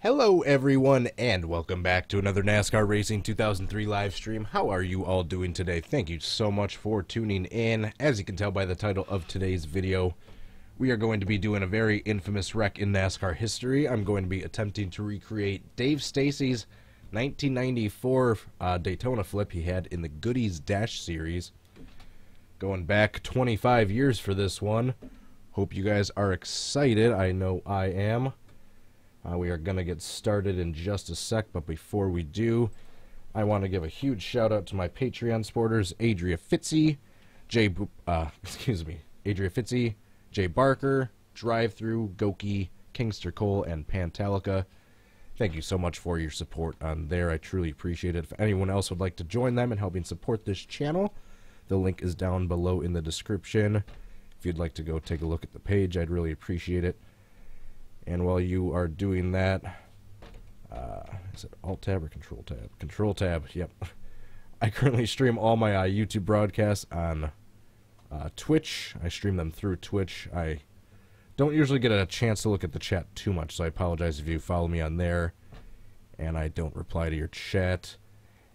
Hello everyone and welcome back to another NASCAR Racing 2003 live stream. How are you all doing today? Thank you so much for tuning in. As you can tell by the title of today's video, we are going to be doing a very infamous wreck in NASCAR history. I'm going to be attempting to recreate Dave Stacy's 1994 Daytona flip he had in the Goody's Dash series. Going back 25 years for this one. Hope you guys are excited. I know I am. We are going to get started in just a sec, but before we do, I want to give a huge shout out to my Patreon supporters, Adria Fitzy, Jay Barker, Drive-Thru, Goki, Kingster Cole, and Pantalica. Thank you so much for your support on there. I truly appreciate it. If anyone else would like to join them in helping support this channel, the link is down below in the description. If you'd like to go take a look at the page, I'd really appreciate it. And while you are doing that, is it Alt-Tab or Control-Tab? Control-Tab, yep. I currently stream all my YouTube broadcasts on Twitch. I stream them through Twitch. I don't usually get a chance to look at the chat too much, so I apologize if you follow me on there and I don't reply to your chat.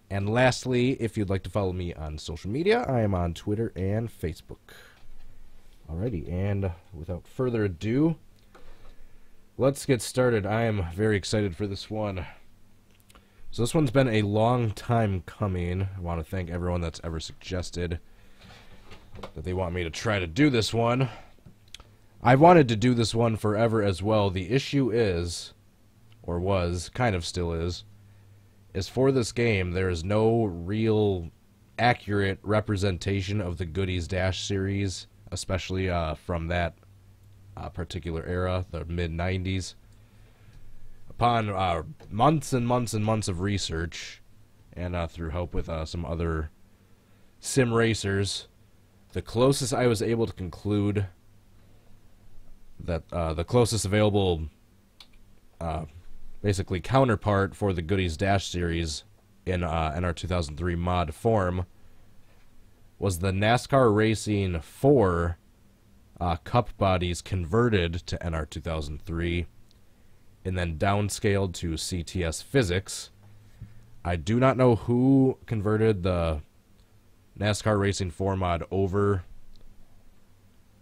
And lastly, if you'd like to follow me on social media, I am on Twitter and Facebook. Alrighty, and without further ado, let's get started. I am very excited for this one. So this one's been a long time coming. I want to thank everyone that's ever suggested that they want me to try to do this one. I've wanted to do this one forever as well. The issue is, or was, kind of still is for this game, there is no real accurate representation of the Goody's Dash series, especially from that particular era, the mid-90s. Upon months and months and months of research, and through help with some other sim racers, the closest I was able to conclude that the closest available basically counterpart for the Goody's Dash series in NR2003 mod form was the NASCAR Racing 4 cup bodies converted to NR2003 and then downscaled to CTS physics. I do not know who converted the NASCAR Racing 4 mod over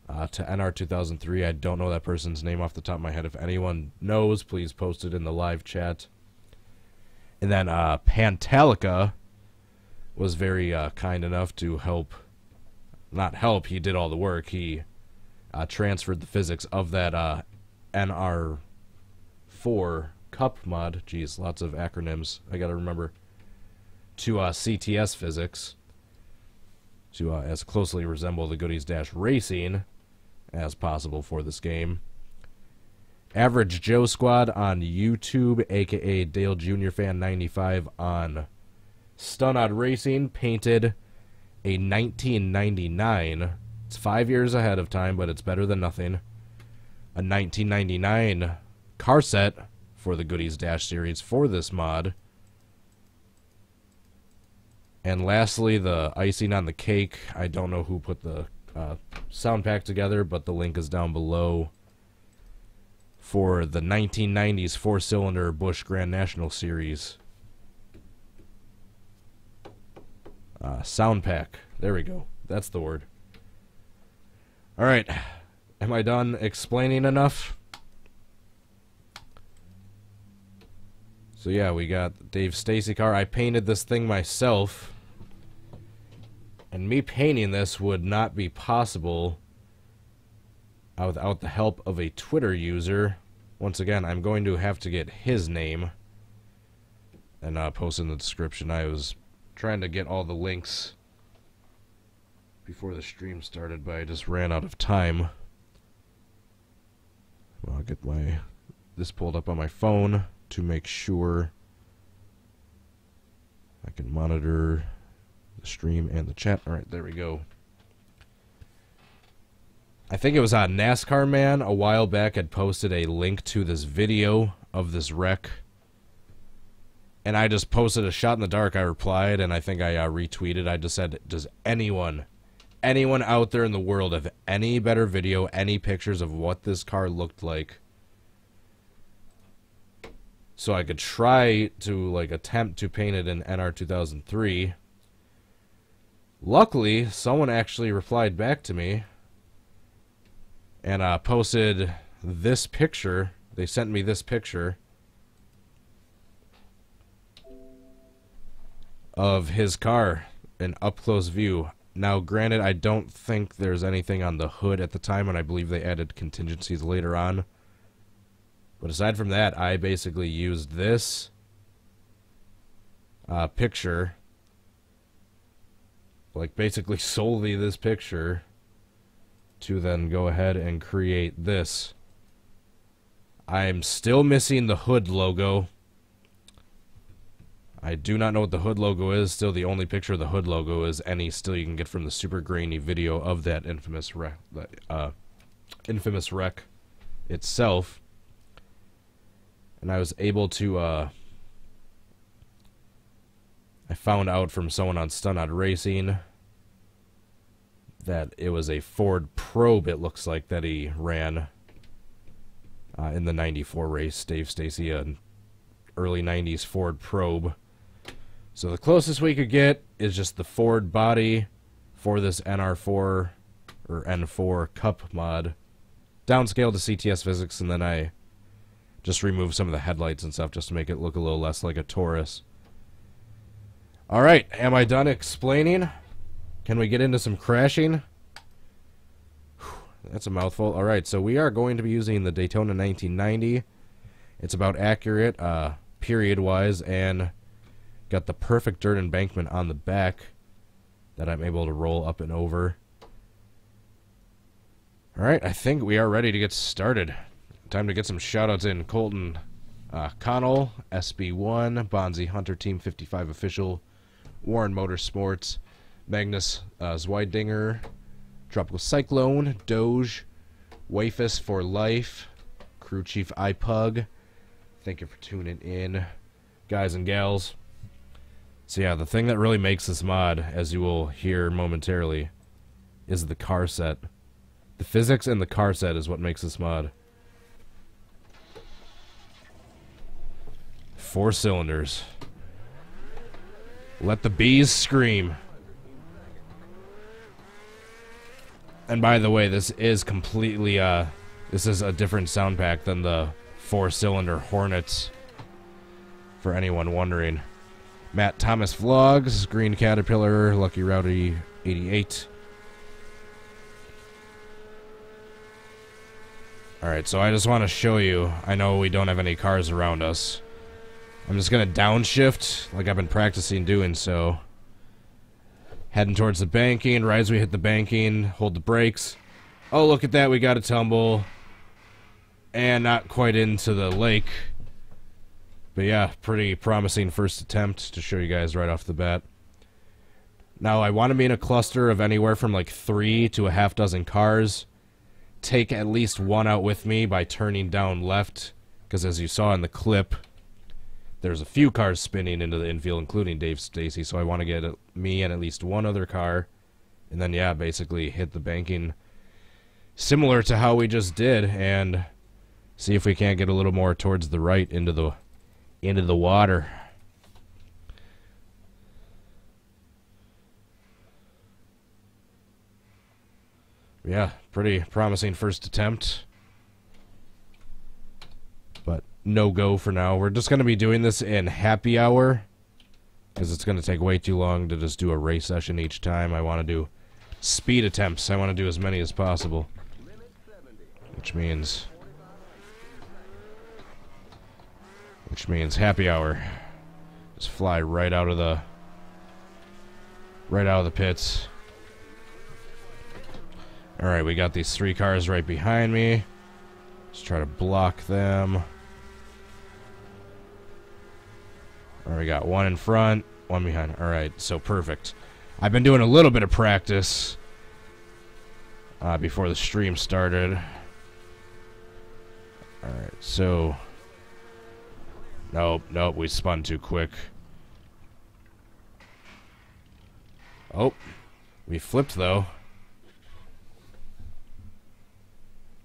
to NR2003. I don't know that person's name off the top of my head. If anyone knows, please post it in the live chat. And then Pantalica was very kind enough to help. Not help, he did all the work. He transferred the physics of that NR4 cup mod, geez, lots of acronyms I gotta remember, to CTS physics to as closely resemble the Goody's Dash Racing as possible for this game. Average Joe Squad on YouTube, aka Dale Jr. Fan 95 on Stunod Racing, painted a 1999. It's 5 years ahead of time, but it's better than nothing. A 1999 car set for the Goody's Dash series for this mod. And lastly, the icing on the cake. I don't know who put the sound pack together, but the link is down below for the 1990s four-cylinder Busch Grand National Series. Sound pack. There we go. That's the word. Alright, am I done explaining enough? So yeah, we got the Dave Stacy car. I painted this thing myself, and me painting this would not be possible without the help of a Twitter user. Once again, I'm going to have to get his name and post in the description. I was trying to get all the links before the stream started, but I just ran out of time. Well, I'll get this pulled up on my phone to make sure I can monitor the stream and the chat. Alright, there we go. I think it was on NASCAR Man a while back had posted a link to this video of this wreck, and I just posted a shot in the dark. I replied, and I think I retweeted. I just said, does anyone out there in the world have any better video, any pictures of what this car looked like? so I could try to like attempt to paint it in NR2003. Luckily, someone actually replied back to me and posted this picture. They sent me this picture of his car, an up-close view. Now, granted, I don't think there's anything on the hood at the time, and I believe they added contingencies later on. But aside from that, I basically used this picture, like basically solely this picture, to then go ahead and create this. I'm still missing the hood logo. I do not know what the hood logo is. Still, the only picture of the hood logo is any still you can get from the super grainy video of that infamous wreck itself. And I was able to, I found out from someone on Stunod Racing that it was a Ford Probe, it looks like, that he ran in the 94 race. Dave Stacy, an early 90s Ford Probe. So the closest we could get is just the Ford body for this NR4 or N4 Cup mod. Downscaled to CTS physics, and then I just removed some of the headlights and stuff just to make it look a little less like a Taurus. Alright, am I done explaining? Can we get into some crashing? Whew, that's a mouthful. Alright, so we are going to be using the Daytona 1990. It's about accurate, period-wise, and got the perfect dirt embankment on the back that I'm able to roll up and over. Alright, I think we are ready to get started. Time to get some shoutouts in. Colton Connell, SB1, Bonzi Hunter Team 55 Official, Warren Motorsports, Magnus Zweidinger, Tropical Cyclone, Doge, Wafus for Life, Crew Chief iPug. Thank you for tuning in, guys and gals. So yeah, the thing that really makes this mod, as you will hear momentarily, is the car set. The physics and the car set is what makes this mod. 4 cylinders. Let the bees scream. And by the way, this is completely, this is a different sound pack than the 4-cylinder Hornets, for anyone wondering. Matt Thomas Vlogs, Green Caterpillar, Lucky Rowdy 88. Alright, so I just want to show you, I know we don't have any cars around us. I'm just going to downshift, like I've been practicing doing so. Heading towards the banking, right as we hit the banking, hold the brakes. Oh, look at that, we got a tumble. And not quite into the lake. But yeah, pretty promising first attempt to show you guys right off the bat. Now, I want to be in a cluster of anywhere from like 3 to a half dozen cars. Take at least one out with me by turning down left, because as you saw in the clip, there's a few cars spinning into the infield, including Dave Stacy, so I want to get me and at least one other car, and then, yeah, basically hit the banking similar to how we just did, and see if we can't get a little more towards the right into the water. Yeah, pretty promising first attempt. But no go for now. We're just going to be doing this in happy hour, because it's going to take way too long to just do a race session each time. I want to do speed attempts. I want to do as many as possible. Which means happy hour. Just fly right out of the pits. Alright, we got these 3 cars right behind me. Let's try to block them. Alright, we got one in front, one behind. Alright, so perfect. I've been doing a little bit of practice before the stream started. Alright, so... Nope, we spun too quick. Oh, we flipped though.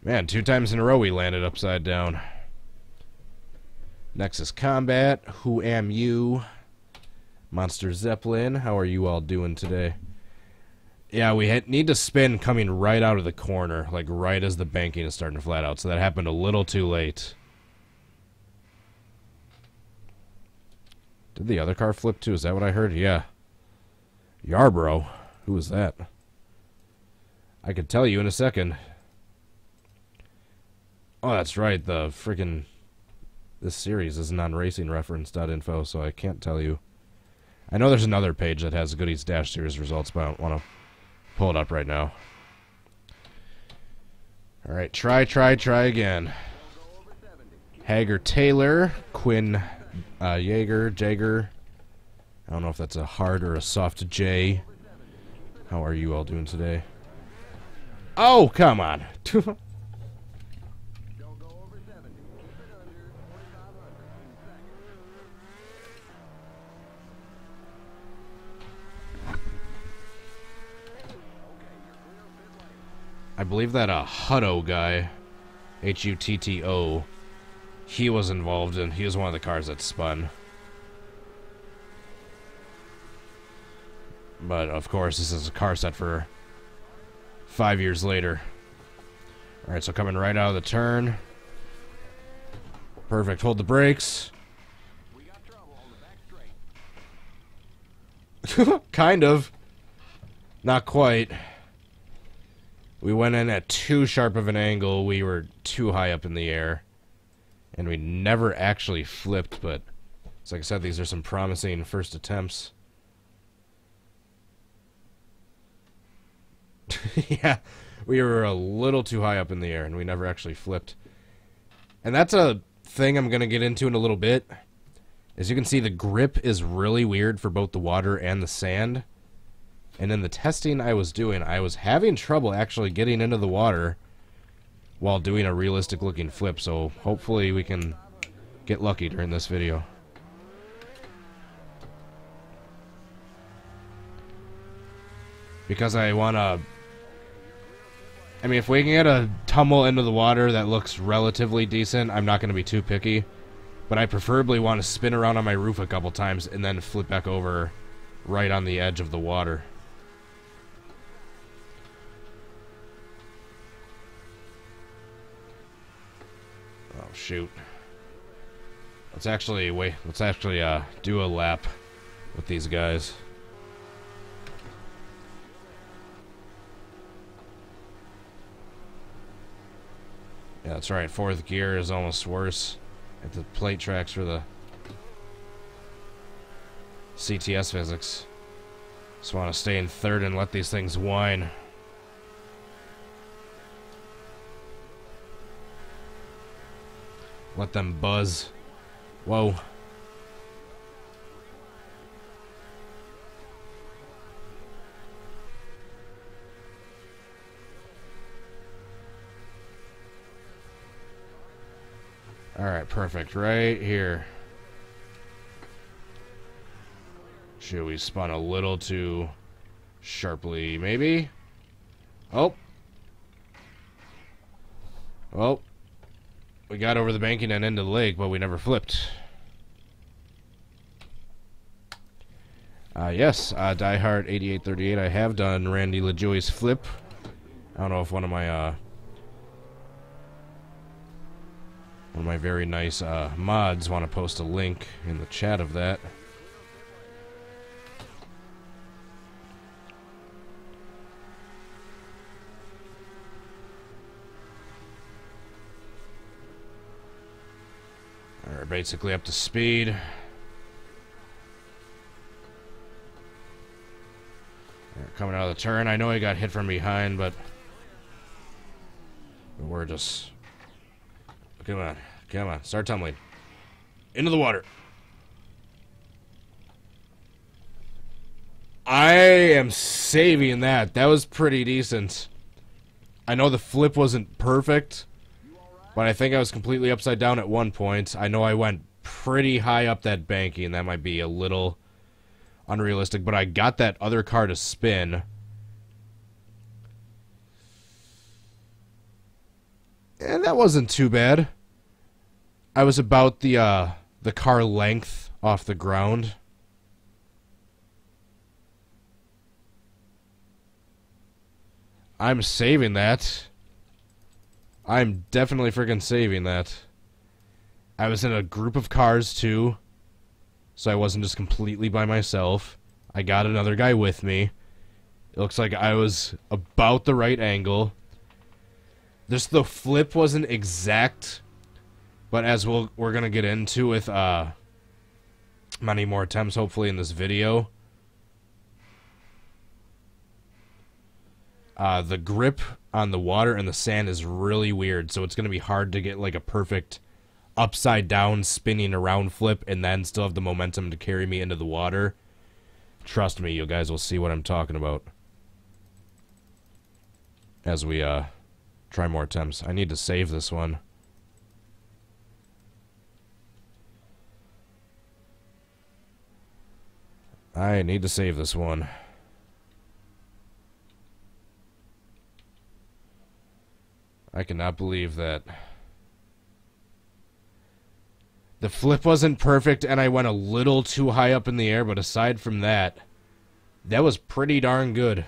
Man, 2 times in a row we landed upside down. Nexus Combat, Who Am You? Monster Zeppelin, how are you all doing today? Yeah, we need to spin coming right out of the corner, like right as the banking is starting to flat out, so that happened a little too late. Did the other car flip too? Is that what I heard? Yeah. Yarborough. Who was that? I could tell you in a second. Oh, that's right. The freaking... This series isn't on racingreference.info, so I can't tell you. I know there's another page that has Goody's Dash Series results, but I don't want to pull it up right now. Alright, try again. Hager Taylor, Quinn Jaeger. I don't know if that's a hard or a soft J. How are you all doing today? Oh, come on. I believe that Hutto guy, Hutto, he was involved in. He was one of the cars that spun. But of course, this is a car set for 5 years later. All right, so coming right out of the turn. Perfect. Hold the brakes. We got trouble on the back straight. Kind of. Not quite. We went in at too sharp of an angle. We were too high up in the air. And we never actually flipped, but as like I said, these are some promising first attempts. Yeah, we were a little too high up in the air, and we never actually flipped. And that's a thing I'm going to get into in a little bit. As you can see, the grip is really weird for both the water and the sand. And in the testing I was doing, I was having trouble actually getting into the water while doing a realistic looking flip, so hopefully we can get lucky during this video. Because I want to... I mean, if we can get a tumble into the water that looks relatively decent, I'm not going to be too picky. But I preferably want to spin around on my roof a couple times and then flip back over right on the edge of the water. Oh, shoot. Let's actually do a lap with these guys. Yeah, that's right. Fourth gear is almost worse. At the plate tracks for the CTS physics. Just want to stay in third and let these things whine. Let them buzz. Whoa. Alright, perfect. Right here. Should we spun a little too sharply, maybe? Oh. Well. We got over the banking and into the lake, but we never flipped. Yes, Diehard 8838. I have done Randy LaJoy's flip. I don't know if one of my very nice mods want to post a link in the chat of that. We're basically up to speed. Coming out of the turn. I know he got hit from behind, but we're just... Come on. Come on. Start tumbling. Into the water. I am saving that. That was pretty decent. I know the flip wasn't perfect, but I think I was completely upside down at one point. I know I went pretty high up that banking. That might be a little unrealistic, but I got that other car to spin. And that wasn't too bad. I was about the the car length off the ground. I'm saving that. I'm definitely freaking saving that. I was in a group of cars too, so I wasn't just completely by myself. I got another guy with me. It looks like I was about the right angle. The flip wasn't exact, but as we're gonna get into with many more attempts hopefully in this video. The grip on the water and the sand is really weird, so it's gonna be hard to get like a perfect upside down spinning around flip and then still have the momentum to carry me into the water. Trust me, you guys will see what I'm talking about as we try more attempts. I need to save this one. I need to save this one. I cannot believe that. The flip wasn't perfect and I went a little too high up in the air, but aside from that, that was pretty darn good.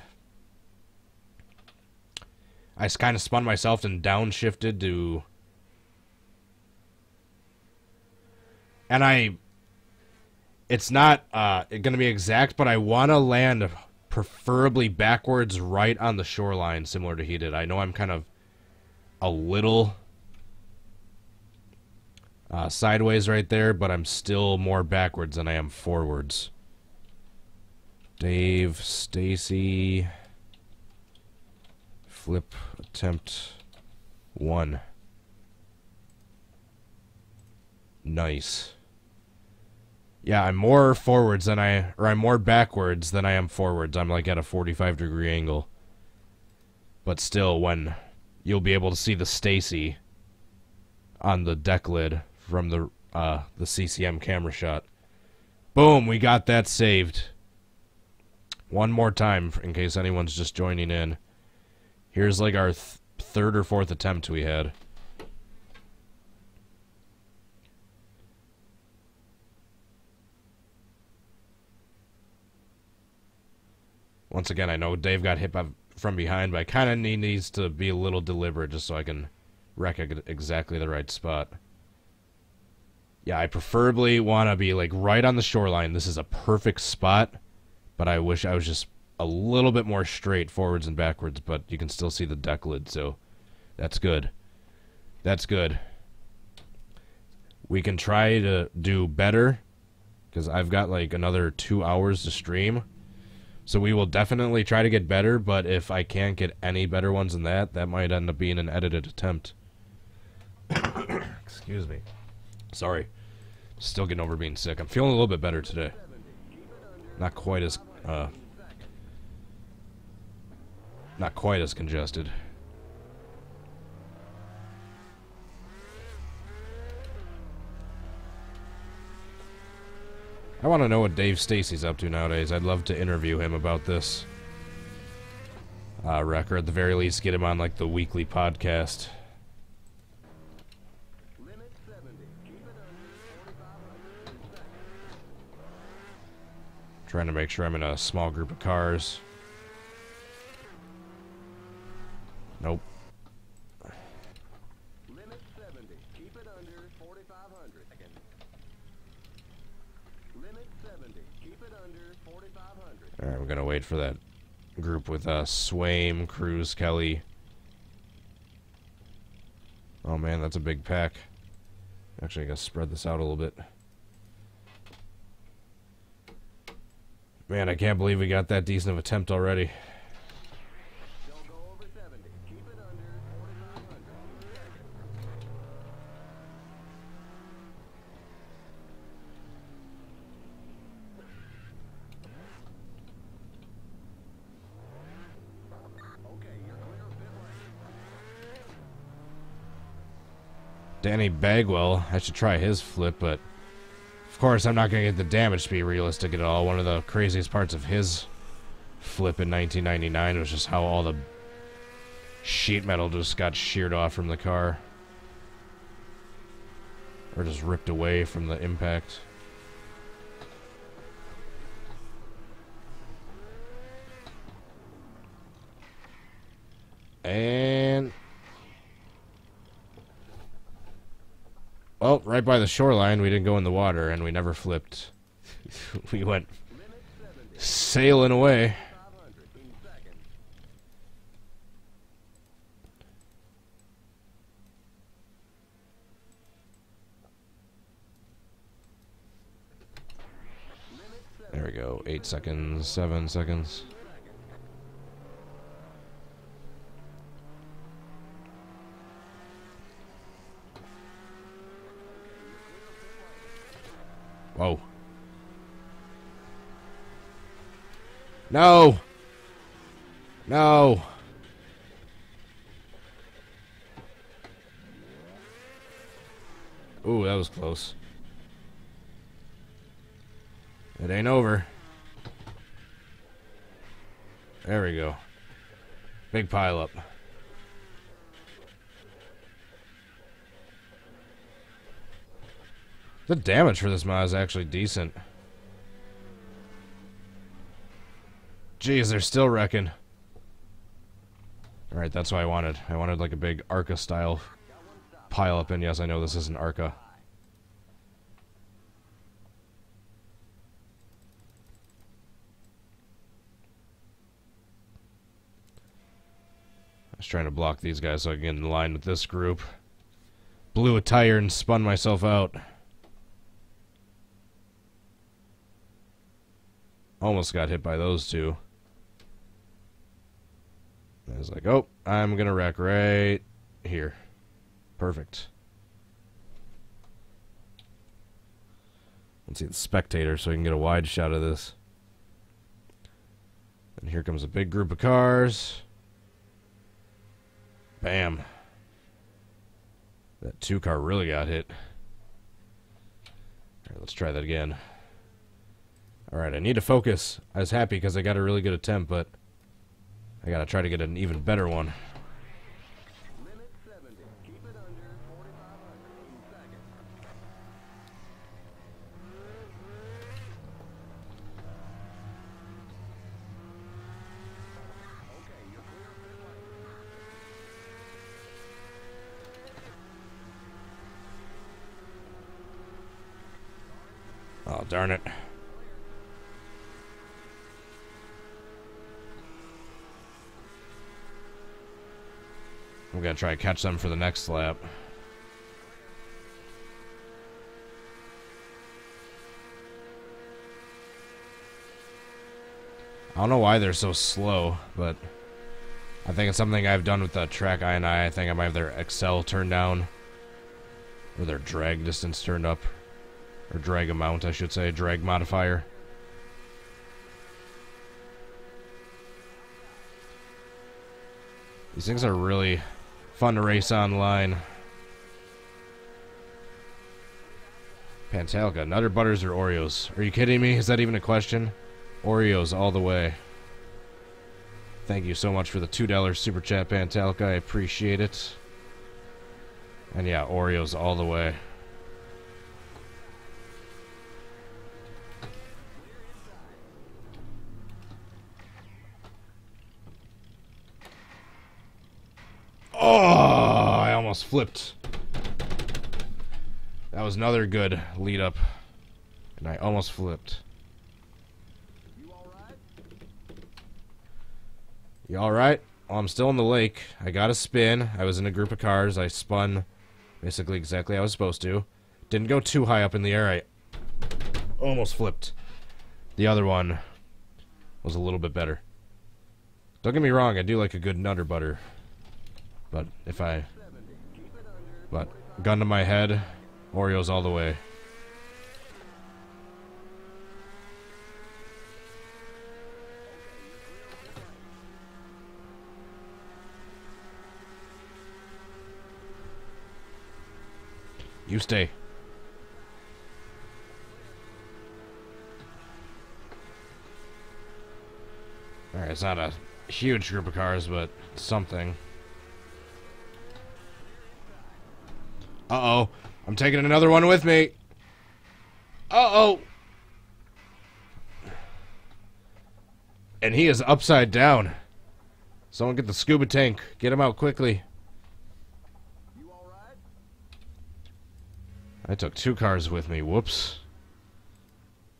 I kind of spun myself and downshifted to... And it's not going to be exact, but I want to land preferably backwards right on the shoreline, similar to he did. I know I'm kind of a little sideways right there, but I'm still more backwards than I am forwards. Dave, Stacy, flip attempt 1. Nice. Yeah, I'm more forwards than I'm more backwards than I am forwards. I'm like at a 45-degree angle. But still, when you'll be able to see the Stacy on the deck lid from the CCM camera shot. Boom, we got that saved. One more time in case anyone's just joining in. Here's like our third or fourth attempt we had. Once again, I know Dave got hit from behind, but I kind of needs to be a little deliberate just so I can wreck exactly the right spot. Yeah, I preferably want to be like right on the shoreline. This is a perfect spot, but I wish I was just a little bit more straight forwards and backwards, but you can still see the deck lid, so that's good. That's good. We can try to do better because I've got like another 2 hours to stream. So we will definitely try to get better, but if I can't get any better ones than that, that might end up being an edited attempt. Excuse me. Sorry. Still getting over being sick. I'm feeling a little bit better today. Not quite as congested. I want to know what Dave Stacy's up to nowadays. I'd love to interview him about this wreck, or at the very least get him on like the weekly podcast. Trying to make sure I'm in a small group of cars. Nope. Limit 70. Keep it under 4,500. Limit 70. Keep it under 4,500. Alright, we're gonna wait for that group with Swaim, Cruz, Kelly. Oh man, that's a big pack. Actually, I gotta spread this out a little bit. Man, I can't believe we got that decent of attempt already. Don't go over 70. Keep it under 4,500. Okay, you're clear of pit lane. Danny Bagwell, I should try his flip, but of course I'm not going to get the damage to be realistic at all. One of the craziest parts of his flip in 1999 was just how all the sheet metal just got sheared off from the car. Or just ripped away from the impact. And... well, right by the shoreline, we didn't go in the water, and we never flipped. We went sailing away. There we go. 8 seconds, 7 seconds. Whoa. No! No! Ooh, that was close. It ain't over. There we go. Big pile up. The damage for this mod is actually decent. Jeez, they're still wrecking. Alright, that's what I wanted. I wanted like a big Arca style pile up, and yes, I know this isn't Arca. I was trying to block these guys so I can get in line with this group. Blew a tire and spun myself out. Almost got hit by those two. I was like, oh, I'm gonna wreck right here. Perfect. Let's see the spectator so we can get a wide shot of this. And here comes a big group of cars. Bam. That 2-car really got hit. Alright, let's try that again. Alright, I need to focus. I was happy because I got a really good attempt, but I gotta try to get an even better one. Limit 70. Keep it under 4,500 in seconds. Okay, you're clear of pit lane. Oh, darn it. I'm gonna try to catch them for the next lap. I don't know why they're so slow, but I think it's something I've done with the track INI. I think I might have their Excel turned down, or their drag distance turned up, or drag amount, I should say, drag modifier. These things are really fun to race online. Pantalica, Nutter Butters or Oreos? Are you kidding me? Is that even a question? Oreos all the way. Thank you so much for the $2 super chat, Pantalica. I appreciate it. And yeah, Oreos all the way. Oh, I almost flipped. That was another good lead up. And I almost flipped. You alright? You alright? Well, I'm still in the lake. I got a spin. I was in a group of cars. I spun basically exactly how I was supposed to. Didn't go too high up in the air. I almost flipped. The other one was a little bit better. Don't get me wrong, I do like a good Nutter Butter. But if I... but gun to my head, Oreos all the way. You stay. Alright, it's not a huge group of cars, but something. Uh-oh. I'm taking another one with me. Uh-oh. And he is upside down. Someone get the scuba tank. Get him out quickly. You all right? I took 2 cars with me. Whoops.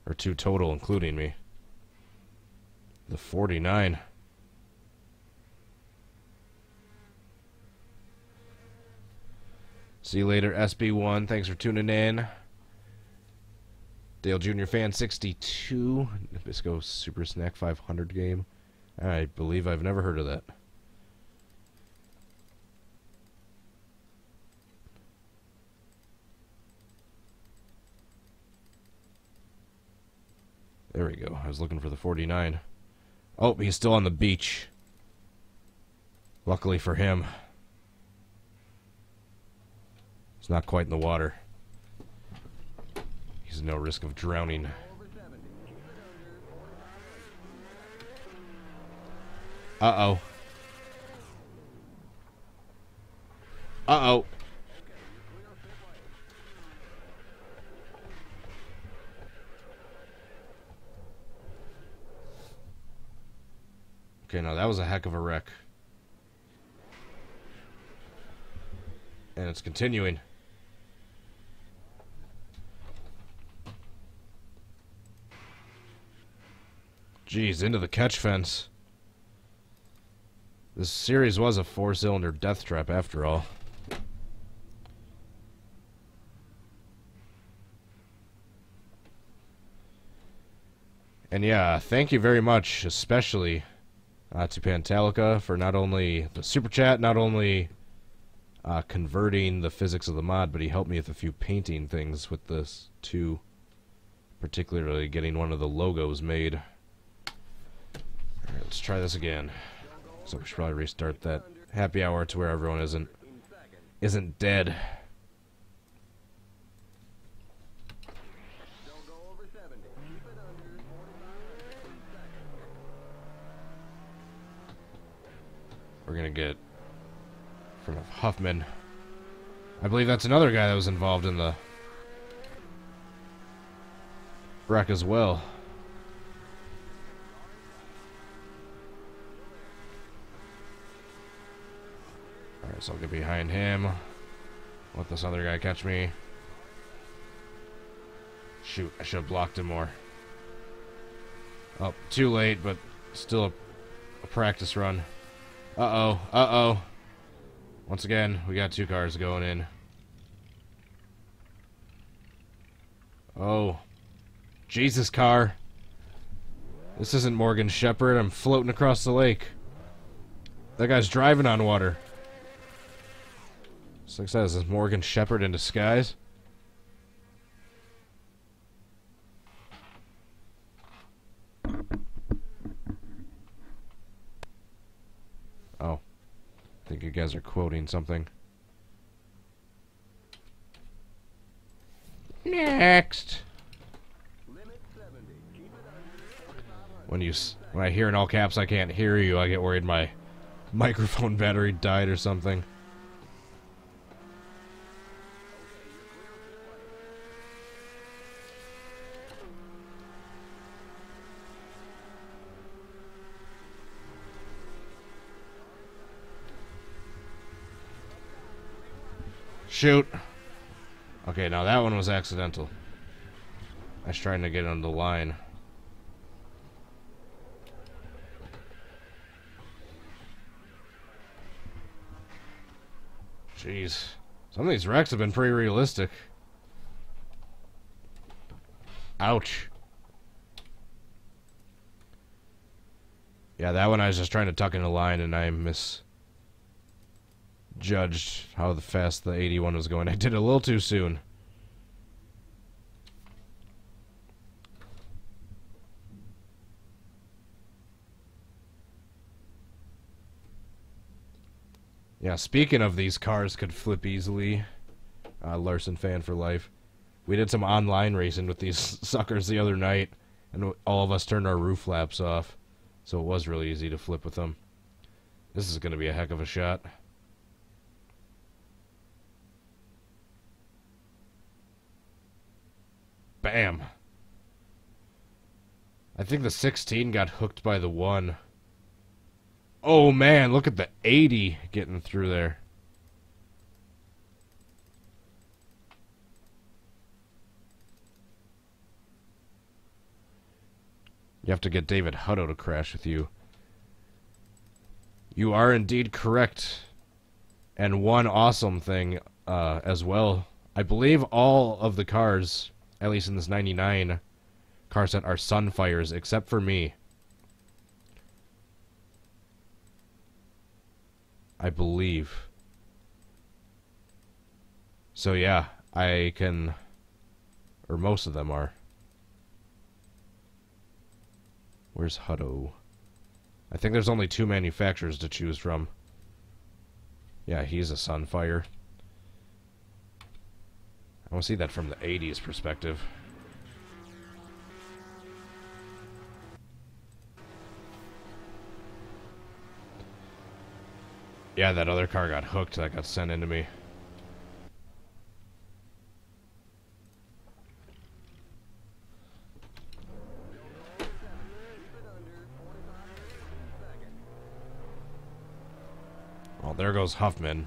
Or 2 total, including me. The 49. See you later, SB1. Thanks for tuning in. Dale Jr. Fan 62. Nabisco Super Snack 500 game. I believe I've never heard of that. There we go. I was looking for the 49. Oh, he's still on the beach. Luckily for him. He's not quite in the water. He's no risk of drowning. Uh-oh. Uh-oh. Okay, now that was a heck of a wreck. And it's continuing. Jeez, into the catch fence. This series was a 4-cylinder death trap after all. And yeah, thank you very much, especially to Pantalica for not only the super chat, not only converting the physics of the mod, but he helped me with a few painting things with this too. Particularly getting one of the logos made. Alright, let's try this again. So we should probably restart that happy hour to where everyone isn't dead. Don't go over 70. Keep it under 45 seconds. We're gonna get in front of Huffman. I believe that's another guy that was involved in the wreck as well. Alright, so I'll get behind him. Let this other guy catch me. Shoot, I should have blocked him more. Oh, too late, but still a practice run. Uh-oh, uh-oh. Once again, we got 2 cars going in. Oh. Jesus, car. This isn't Morgan Shepherd. I'm floating across the lake. That guy's driving on water. So like I said, is this Morgan Shepherd in disguise? Oh. I think you guys are quoting something. Next. Limit 70. Keep it under 4,500. When I hear in all caps I can't hear you, I get worried my microphone battery died or something. Shoot. Okay, now that one was accidental. I was trying to get on the line. Jeez. Some of these wrecks have been pretty realistic. Ouch. Yeah, that one I was just trying to tuck in a line and I misjudged how fast the 81 was going. I did it a little too soon. Yeah, speaking of these cars could flip easily, Larson fan for life. We did some online racing with these suckers the other night, and all of us turned our roof flaps off, so it was really easy to flip with them. This is going to be a heck of a shot. Bam. I think the 16 got hooked by the 1. Oh, man, look at the 80 getting through there. You have to get David Hutto to crash with you. You are indeed correct. And one awesome thing as well. I believe all of the cars, at least in this 99 car set, are Sunfires, except for me. I believe. So yeah, I can... Or most of them are. Where's Hutto? I think there's only 2 manufacturers to choose from. Yeah, he's a Sunfire. I want to see that from the 80s perspective. Yeah, that other car got hooked. That got sent into me. Oh, there goes Huffman.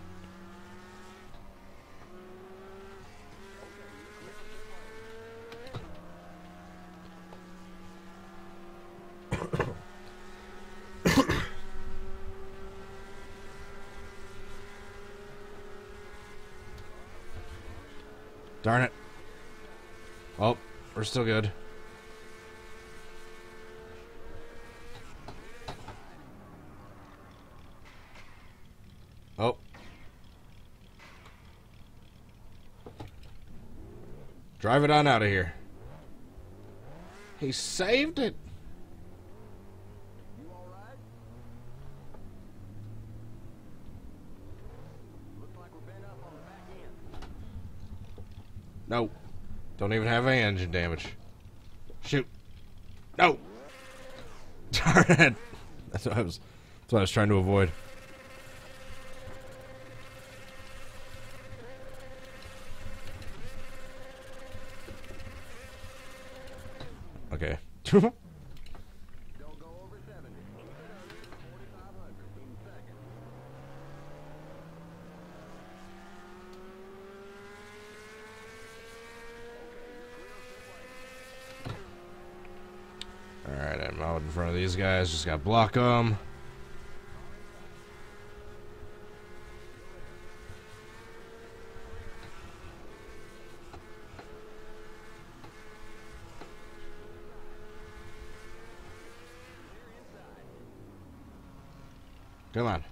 Darn it. Oh, we're still good. Oh. Drive it on out of here. He saved it. You all right? Looks like we're bent up on the back end. No. Don't even have any engine damage. Shoot. No. Darn it. That's what I was trying to avoid. Okay. Don't go over 70. Keep it under 4,500 in seconds. Alright, I'm out in front of these guys. Just gotta block them. Come on.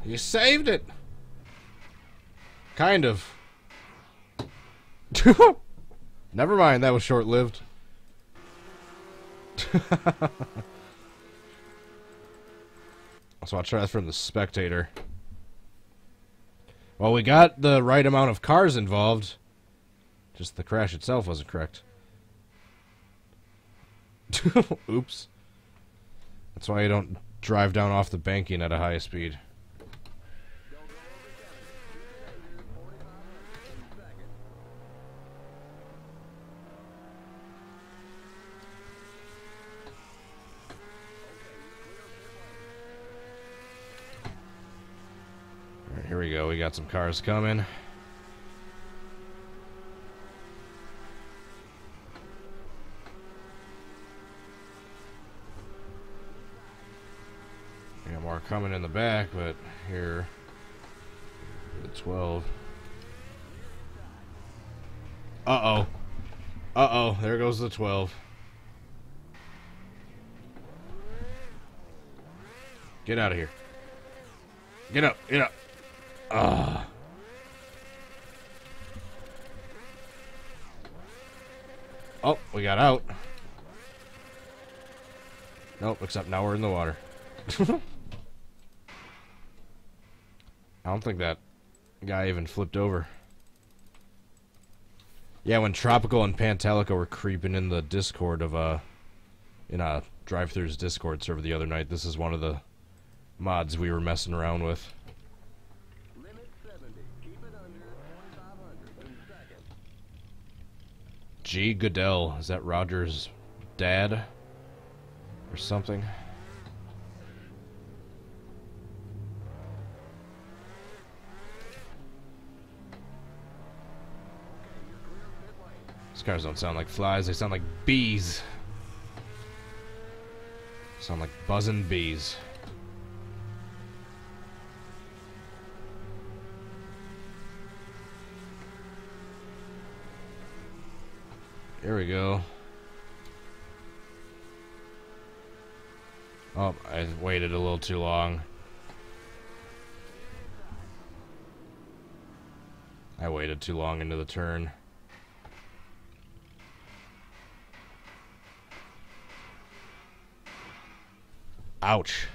You saved it! Kind of. Never mind, that was short-lived. So I'll try that from the spectator. Well, we got the right amount of cars involved. Just the crash itself wasn't correct. Oops. That's why you don't drive down off the banking at a high speed. Alright, here we go. We got some cars coming. More coming in the back, but here the 12. Uh-oh. Uh-oh, there goes the 12. Get out of here. Get up, get up. Ah. Oh, we got out. Nope, except now we're in the water. I don't think that guy even flipped over. Yeah, when Tropical and Pantalica were creeping in the Discord of in a Drive-Thru's Discord server the other night, this is one of the mods we were messing around with. Limit 70. Keep it under 4,500 in seconds. G. Goodell. Is that Roger's dad? Or something? These cars don't sound like flies, they sound like bees. Sound like buzzing bees. Here we go. Oh, I waited a little too long. I waited too long into the turn. Ouch.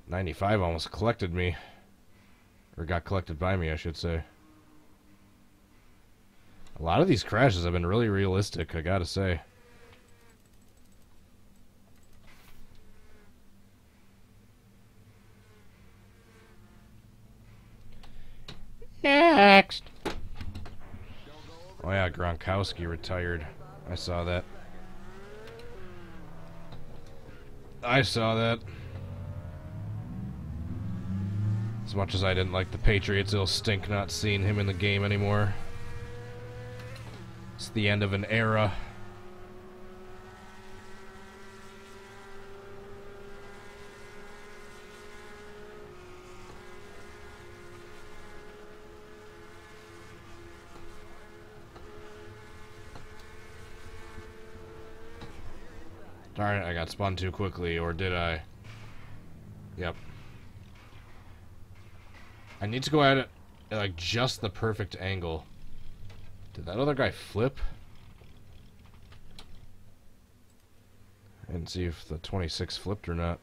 '95 almost collected me. Or got collected by me, I should say. A lot of these crashes have been really realistic, I gotta say. Next! Oh yeah, Gronkowski retired. I saw that. I saw that. As much as I didn't like the Patriots, it'll stink not seeing him in the game anymore. It's the end of an era. Darn it, I got spun too quickly, or did I? Yep. I need to go at it at like just the perfect angle. Did that other guy flip? I didn't see if the 26 flipped or not.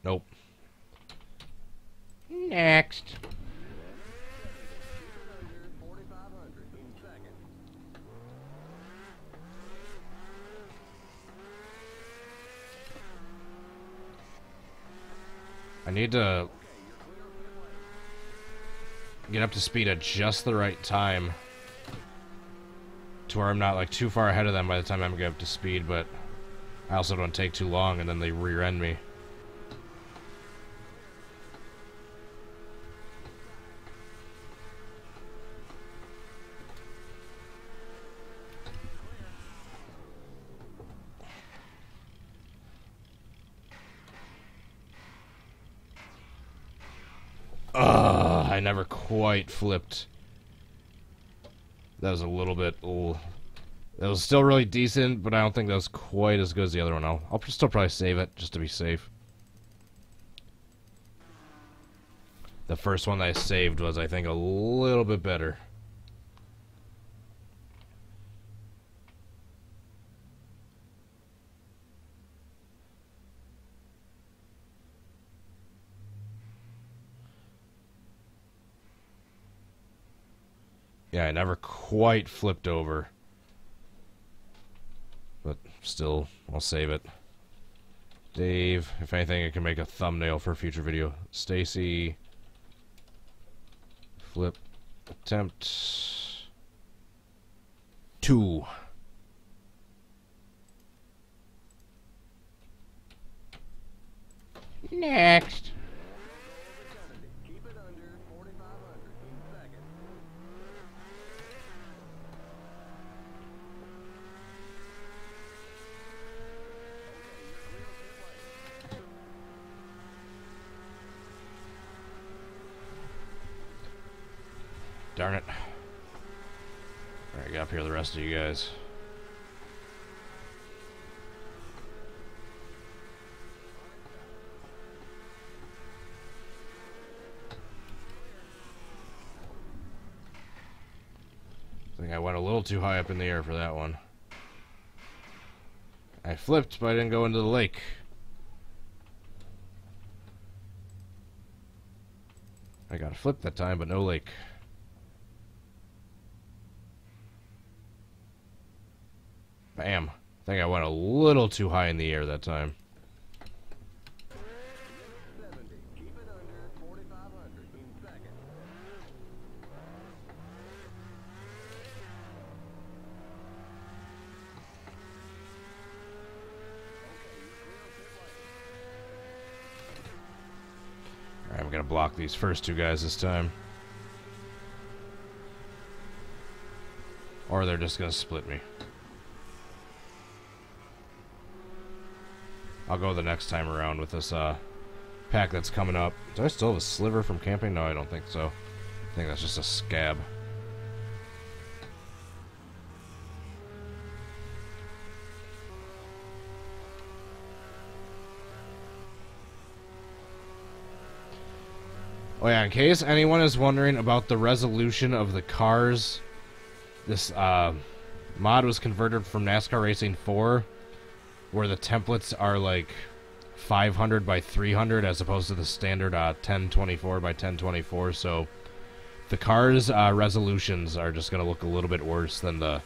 Nope. Next. I need to get up to speed at just the right time to where I'm not like too far ahead of them by the time I get up to speed, but I also don't take too long and then they rear end me. I never quite flipped. That was a little bit... That was still really decent, but I don't think that was quite as good as the other one. I'll still probably save it, just to be safe. The first one that I saved was, I think, a little bit better. Yeah, I never quite flipped over. But still, I'll save it. Dave, if anything, I can make a thumbnail for a future video. Stacy. Flip. Attempt. 2. Next. Keep it under 4,500 in seconds. Darn it. Alright, get up here the rest of you guys. I think I went a little too high up in the air for that one. I flipped, but I didn't go into the lake. I got a flip that time, but no lake. Bam. I think I went a little too high in the air that time. 70. Keep it under 4,500 in seconds. Alright, I'm gonna block these first two guys this time. Or they're just gonna split me. I'll go the next time around with this pack that's coming up. Do I still have a sliver from camping? No, I don't think so. I think that's just a scab. Oh yeah, in case anyone is wondering about the resolution of the cars, this mod was converted from NASCAR Racing 4, where the templates are like 500 by 300 as opposed to the standard 1024 by 1024. So the cars' resolutions are just going to look a little bit worse than the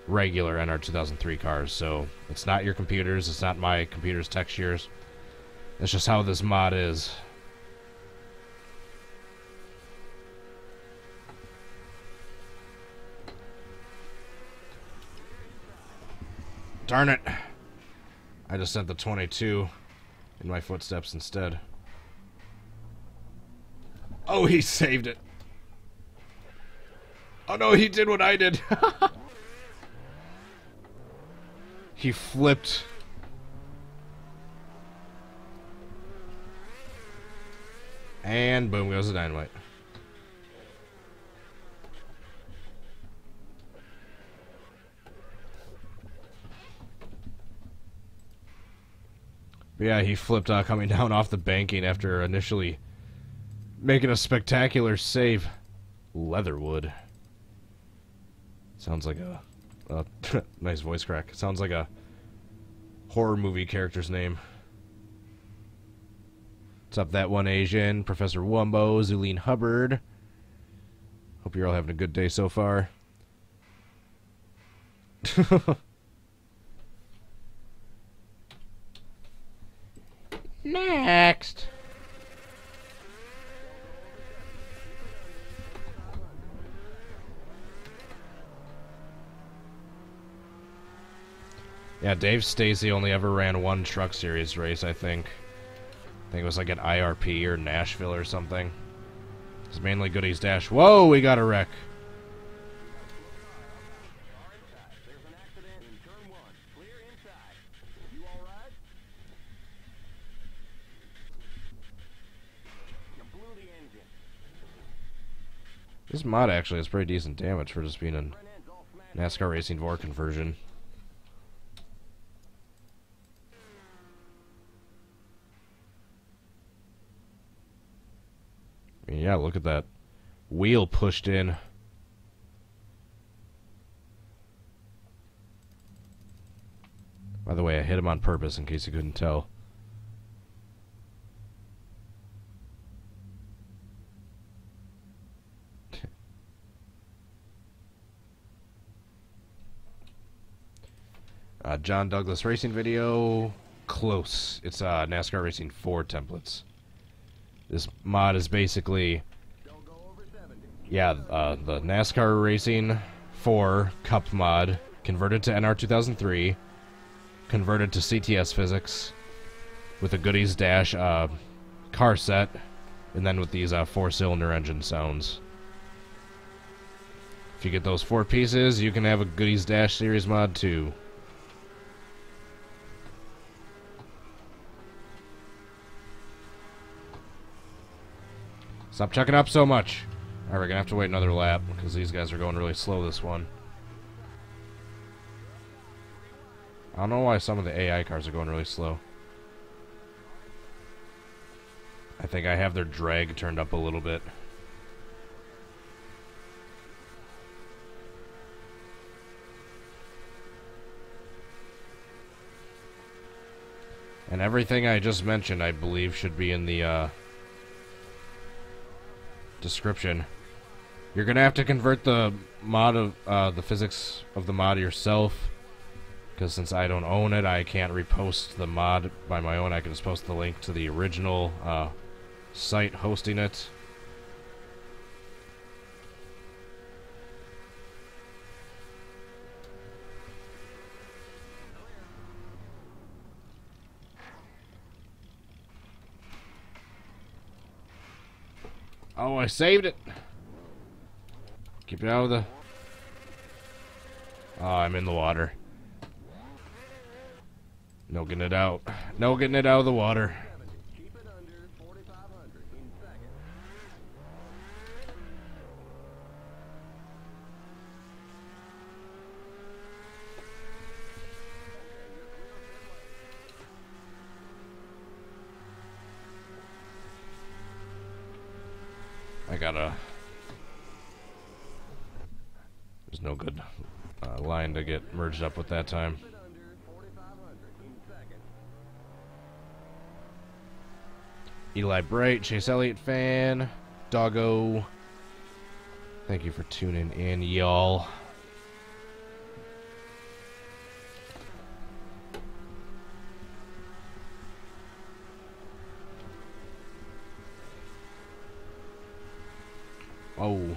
regular NR2003 cars. So it's not your computers, it's not my computer's textures. That's just how this mod is. Darn it. I just sent the 22 in my footsteps instead. Oh, he saved it. Oh no, he did what I did. He flipped. And boom goes the dynamite. But yeah, he flipped coming down off the banking after initially making a spectacular save. Leatherwood. Sounds like a nice voice crack. Sounds like a horror movie character's name. What's up, that one Asian? Professor Wumbo, Zuline Hubbard. Hope you're all having a good day so far. Next. Yeah, Dave Stacy only ever ran one truck series race, I think. I think it was like at IRP or Nashville or something. It's mainly Goody's Dash. Whoa, we got a wreck. There's an accident in turn 1. Clear inside. You all right? You blew the engine. This mod actually has pretty decent damage for just being a Front end's all smashed. NASCAR Racing 4 conversion. I mean, yeah, look at that wheel pushed in. By the way, I hit him on purpose in case you couldn't tell. John Douglas Racing video. Close. It's NASCAR Racing 4 templates. This mod is basically, Don't go over 70. yeah, the NASCAR Racing 4 Cup mod, converted to NR2003, converted to CTS physics, with a Goody's Dash car set, and then with these 4-cylinder engine sounds. If you get those 4 pieces, you can have a Goody's Dash series mod too. Stop chucking up so much. Alright, we're gonna have to wait another lap because these guys are going really slow this one. I don't know why some of the AI cars are going really slow. I think I have their drag turned up a little bit. And everything I just mentioned, I believe, should be in the description. You're gonna have to convert the mod of the physics of the mod yourself, Because since I don't own it, I can't repost the mod by my own. I can just post the link to the original site hosting it. Oh, I saved it. Keep it out of the... Oh, I'm in the water. No getting it out. No getting it out of the water. Keep it under 4,500 in second. I gotta... There's no good line to get merged up with that time. Keep it under 4,500 in second. Eli Bright, Chase Elliott fan, Doggo. Thank you for tuning in, y'all. Oh.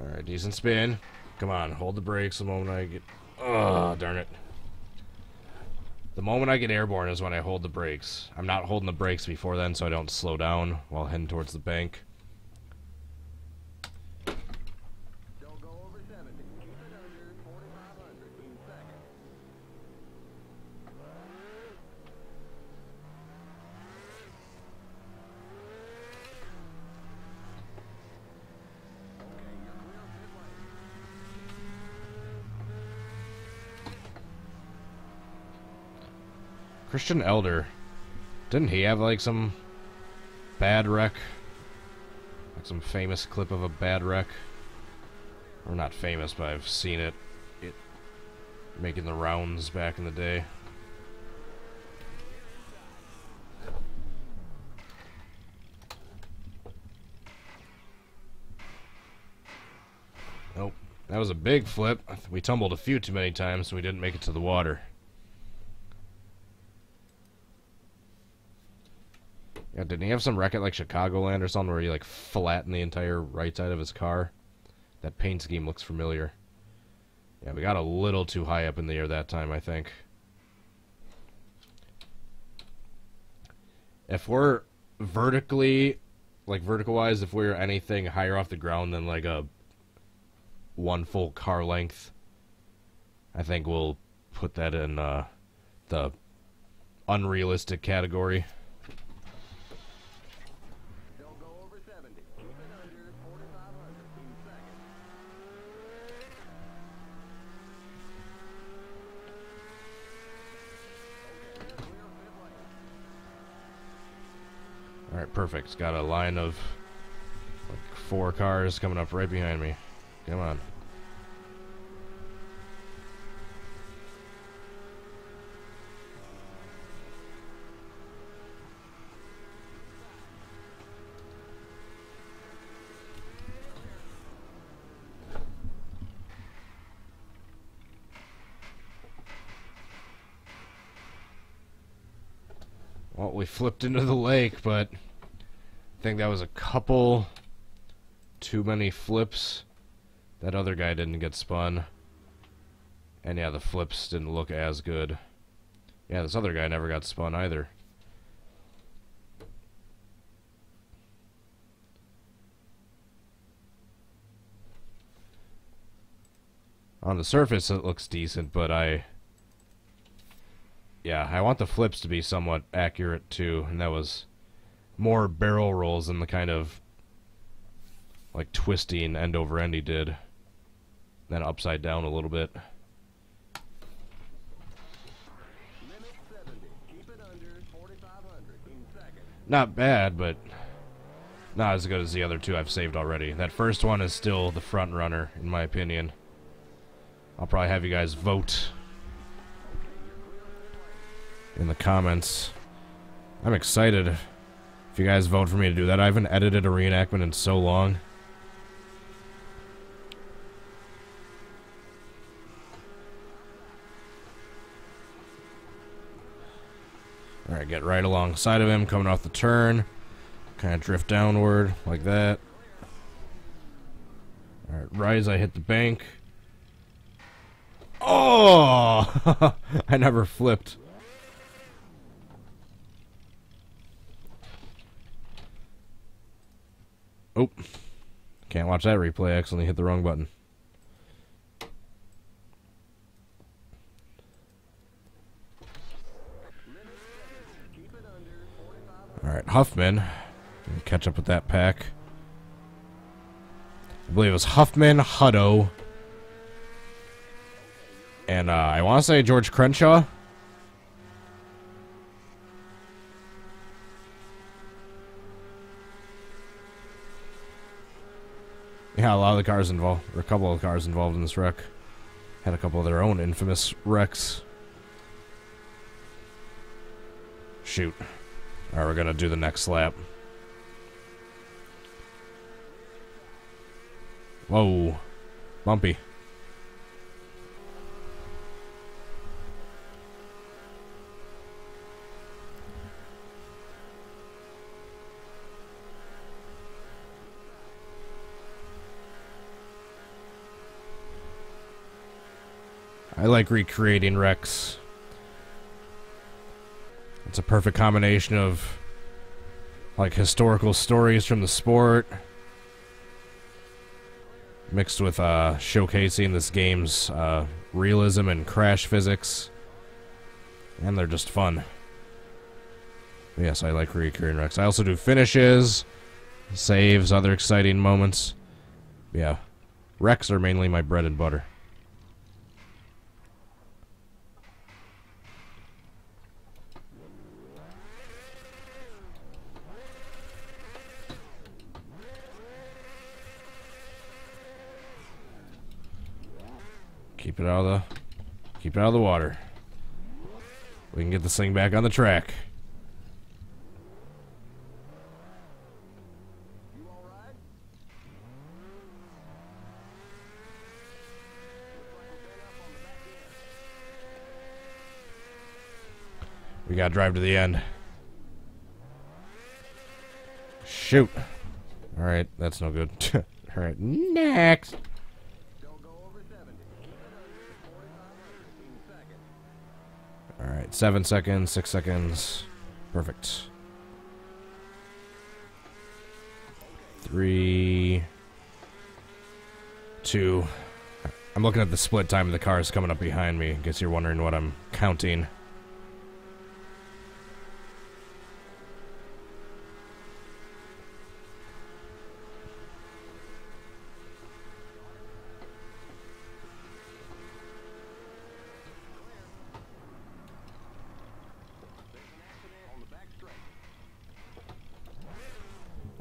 Alright, decent spin. Come on, hold the brakes the moment I get... Oh, darn it. The moment I get airborne is when I hold the brakes. I'm not holding the brakes before then so I don't slow down while heading towards the bank. Don't go over 70. Keep it under 4,500 in second. Okay, you're clear of pit lane. Christian Elder. Didn't he have like some bad wreck? Like some famous clip of a bad wreck? Or not famous, but I've seen it making the rounds back in the day. Nope. That was a big flip. We tumbled a few too many times, so we didn't make it to the water. Yeah, didn't he have some wreck at like Chicagoland or something where he like flattened the entire right side of his car? That paint scheme looks familiar. Yeah, we got a little too high up in the air that time, I think. If we're vertically, like vertical-wise, if we're anything higher off the ground than like a one full car length, I think we'll put that in the unrealistic category. Don't go over 70. Keep it under 4,500 in second. Okay, you're clear of pit lane. Alright, perfect. It's got a line of like 4 cars coming up right behind me. Come on. Well, we flipped into the lake, but I think that was a couple too many flips. That other guy didn't get spun. And yeah, the flips didn't look as good. Yeah, this other guy never got spun either. On the surface, it looks decent, but yeah, I want the flips to be somewhat accurate too, and that was more barrel rolls than the kind of like twisting end over end he did. Then upside down a little bit. Limit 70. Keep it under 4,500 in second. Not bad, but not as good as the other two I've saved already. That first one is still the front runner, in my opinion. I'll probably have you guys vote in the comments. I'm excited If you guys vote for me to do that, I haven't edited a reenactment in so long. Alright, get right alongside of him, coming off the turn. Kind of drift downward, like that. Alright, right as I hit the bank. Oh! I never flipped. Oh. Can't watch that replay. I accidentally hit the wrong button. Alright, Huffman. Catch up with that pack. I believe it was Huffman, Hutto, and I want to say George Crenshaw. Yeah, a lot of the cars involved, or a couple of the cars involved in this wreck, had a couple of their own infamous wrecks. Shoot. Alright, we're gonna do the next lap. Whoa. Bumpy. I like recreating wrecks. It's a perfect combination of like historical stories from the sport mixed with showcasing this game's realism and crash physics, and they're just fun. Yes, I like recreating wrecks. I also do finishes, saves, other exciting moments. Yeah, wrecks are mainly my bread and butter. Keep it out of the water. We can get this thing back on the track. You all right? We gotta drive to the end. Shoot. Alright, that's no good. Alright, next. Alright, 7 seconds, 6 seconds. Perfect. 3, 2. I'm looking at the split time of the cars coming up behind me. Guess you're wondering what I'm counting.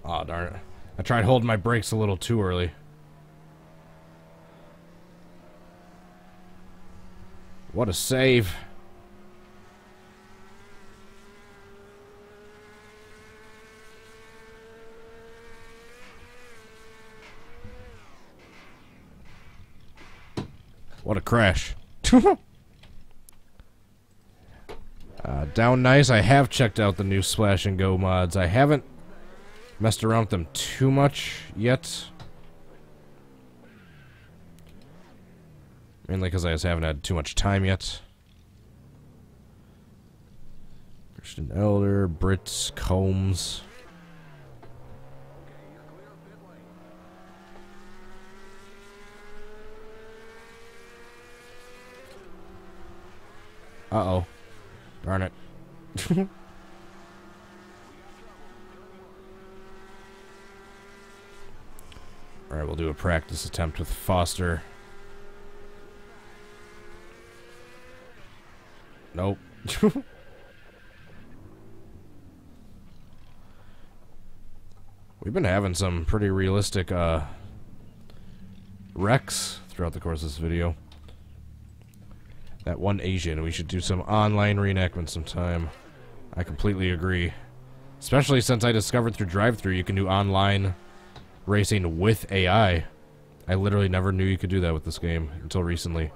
Aw, darn it. I tried holding my brakes a little too early. What a save. What a crash. Down nice. I have checked out the new Splash and Go mods. I haven't messed around with them too much yet. Mainly because I just haven't had too much time yet. Christian Elder, Brits, Combs. Uh-oh. Darn it. Alright, we'll do a practice attempt with Foster. Nope. We've been having some pretty realistic wrecks throughout the course of this video. That one Asian, we should do some online reenactment sometime. I completely agree. Especially since I discovered through drive-thru you can do online racing with AI. I literally never knew you could do that with this game until recently.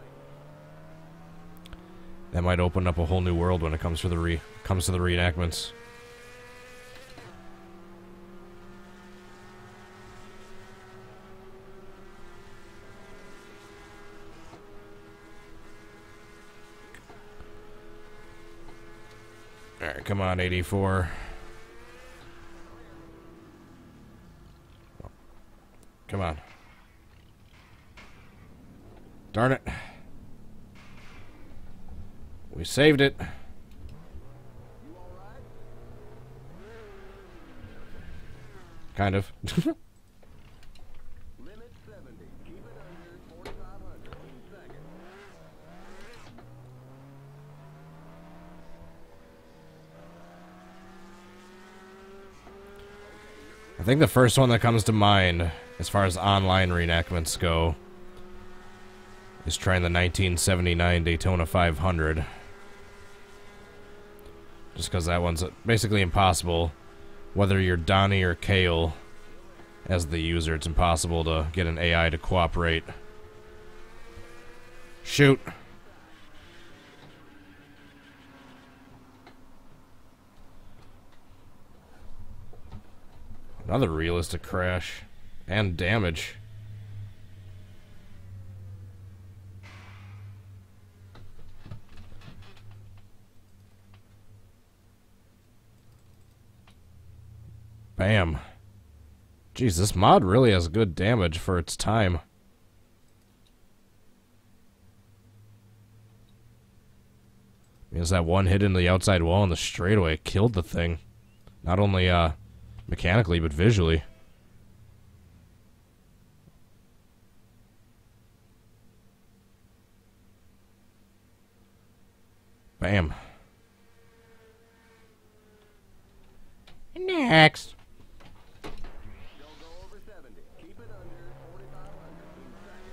That might open up a whole new world when it comes to the reenactments. Alright, come on, 84. Come on. Darn it. We saved it. Kind of. Limit 70. Keep it under 4,500 in seconds. I think the first one that comes to mind, as far as online reenactments go, is trying the 1979 Daytona 500. Just because that one's basically impossible. Whether you're Donnie or Kale as the user, it's impossible to get an AI to cooperate. Shoot! Another realistic crash. And damage. Bam. Jeez, this mod really has good damage for its time. Because that one hit into the outside wall in the straightaway killed the thing. Not only mechanically, but visually. Bam. Next.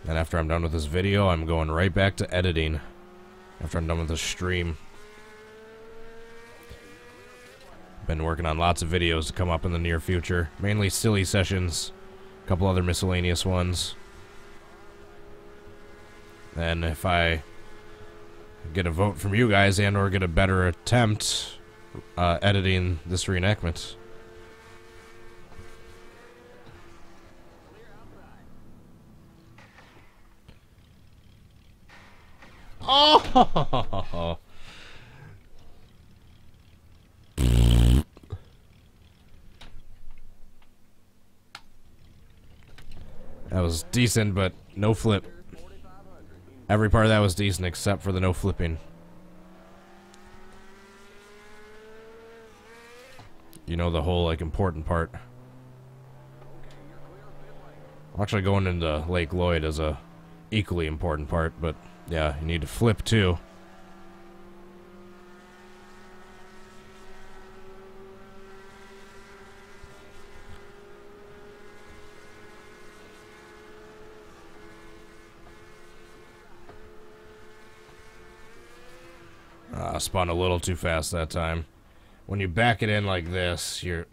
And after I'm done with this video, I'm going right back to editing. After I'm done with this stream. Been working on lots of videos to come up in the near future. Mainly silly sessions. A couple other miscellaneous ones. And if I get a vote from you guys and or get a better attempt editing this reenactment. Oh! That was decent, but no flip. Every part of that was decent except for the no flipping. You know, the whole, like, important part. Actually, going into Lake Lloyd is a equally important part, but yeah, you need to flip too. Spun a little too fast that time. When you back it in like this, there's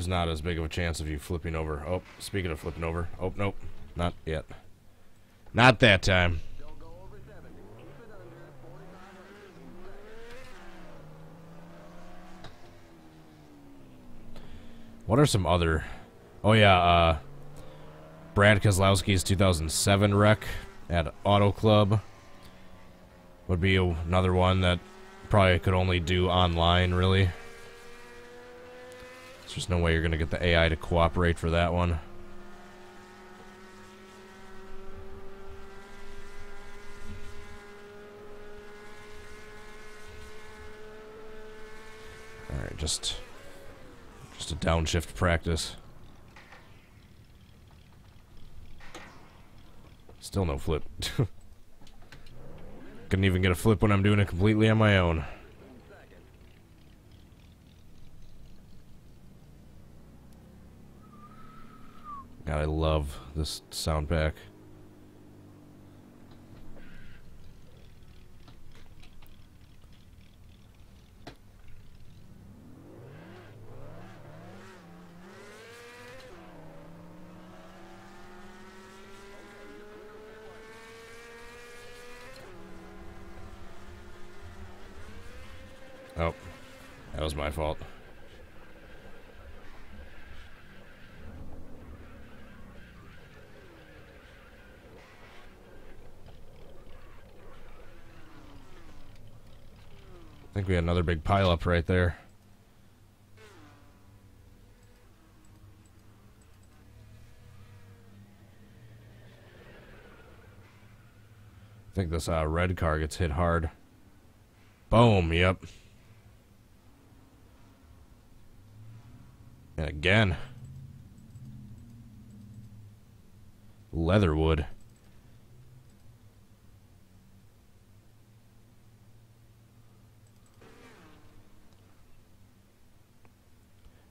not as big of a chance of you flipping over. Oh, speaking of flipping over. Oh, nope. Not yet. Not that time. Don't go over 70. Keep it under 4,500 in seconds. What are some other... Oh, yeah, Brad Kozlowski's 2007 wreck at Auto Club would be another one that probably could only do online, really. There's just no way you're going to get the AI to cooperate for that one. Alright, just a downshift practice. Still no flip. Couldn't even get a flip when I'm doing it completely on my own. God, I love this sound pack. Oh, that was my fault. I think we had another big pileup right there. I think this red car gets hit hard. Boom, yep. And again. Leatherwood.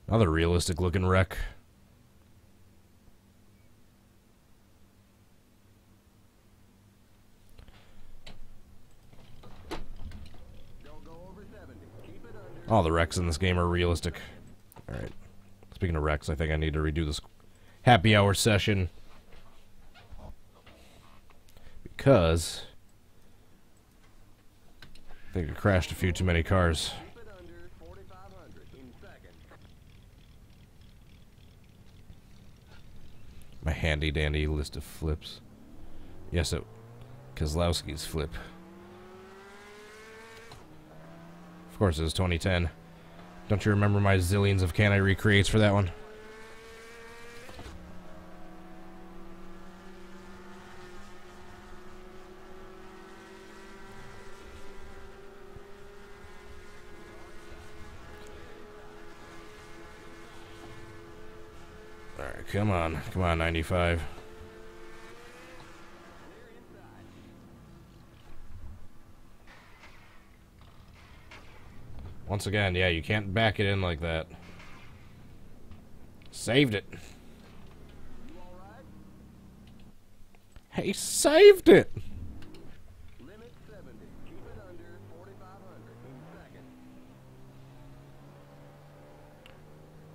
Another realistic looking wreck. All the wrecks in this game are realistic. Alright. Speaking of wrecks, I think I need to redo this happy hour session. Because I think I crashed a few too many cars. My handy dandy list of flips. Yes, it Kozlowski's flip. Of course, it was 2010. Don't you remember my zillions of can I recreates for that one? Alright, come on. Come on, 95. Once again, yeah, you can't back it in like that. Saved it. He saved it! Limit 70. Keep it under 4,500 in second.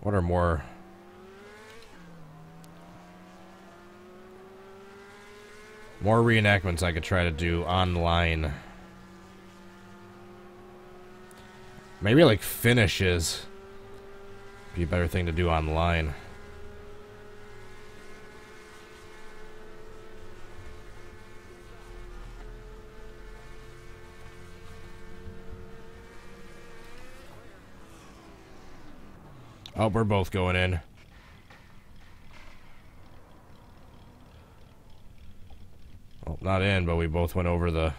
What are more reenactments I could try to do online? Maybe like finishes be a better thing to do online. Oh, we're both going in. Well, not in, but we both went over the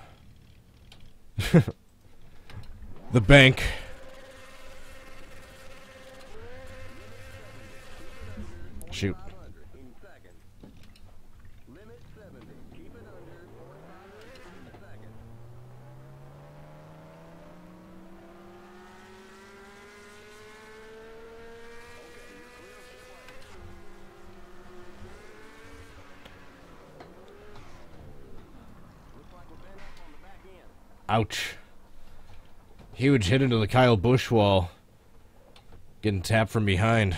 the bank. Shoot. Limit 70. Keep it under 4,500 in second. Looks like we're bent up on the back end. Ouch. Huge hit into the Kyle Busch wall. Getting tapped from behind.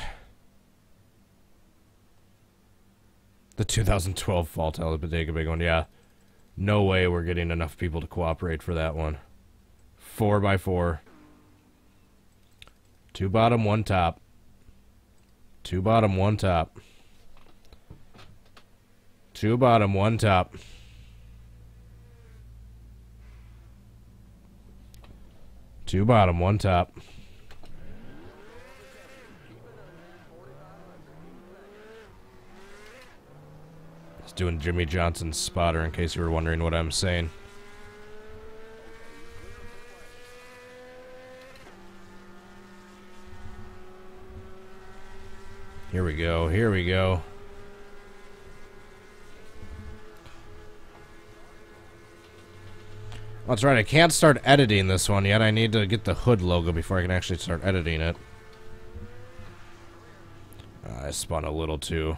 The 2012 Fall Talladega big one, yeah. No way we're getting enough people to cooperate for that one. 4x4. 2 bottom, 1 top. 2 bottom, 1 top. 2 bottom, 1 top. 2 bottom, 1 top. Doing Jimmy Johnson's spotter in case you were wondering what I'm saying. Here we go, here we go. That's right, I can't start editing this one yet. I need to get the hood logo before I can actually start editing it. I spun a little too.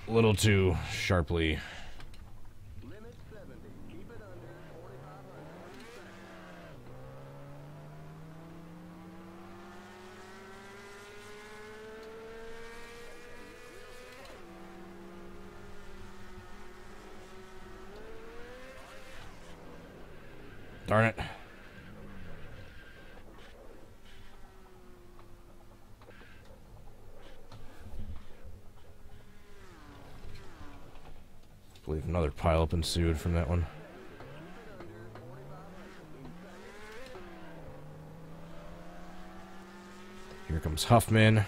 A little too sharply. Limit 70. Keep it under 4,500 in second. Darn it. I believe another pileup ensued from that one. Here comes Huffman.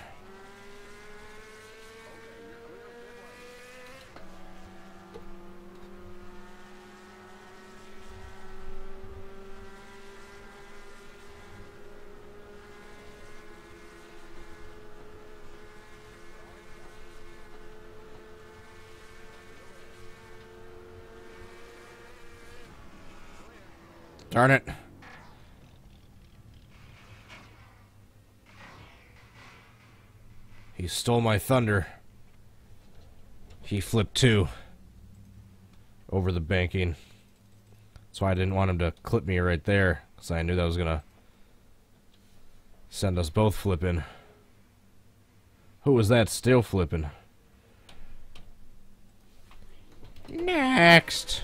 Darn it. He stole my thunder. He flipped too. Over the banking. That's why I didn't want him to clip me right there, because I knew that was gonna send us both flipping. Who was that still flipping? Next!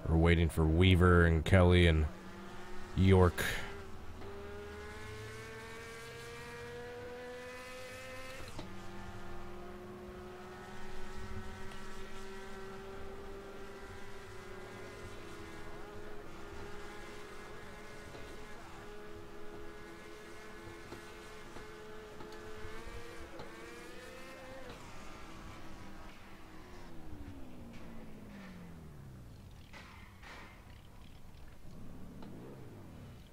We're waiting for Weaver and Kelly and York.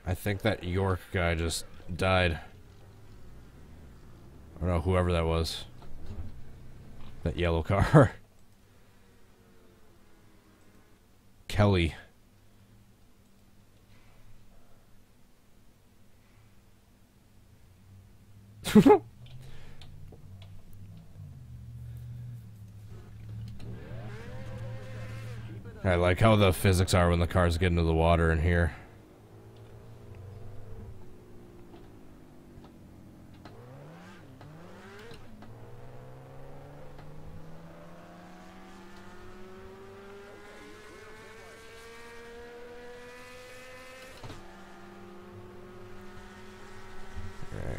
I think that York guy just died. I don't know, whoever that was. That yellow car. Kelly. I like how the physics are when the cars get into the water in here.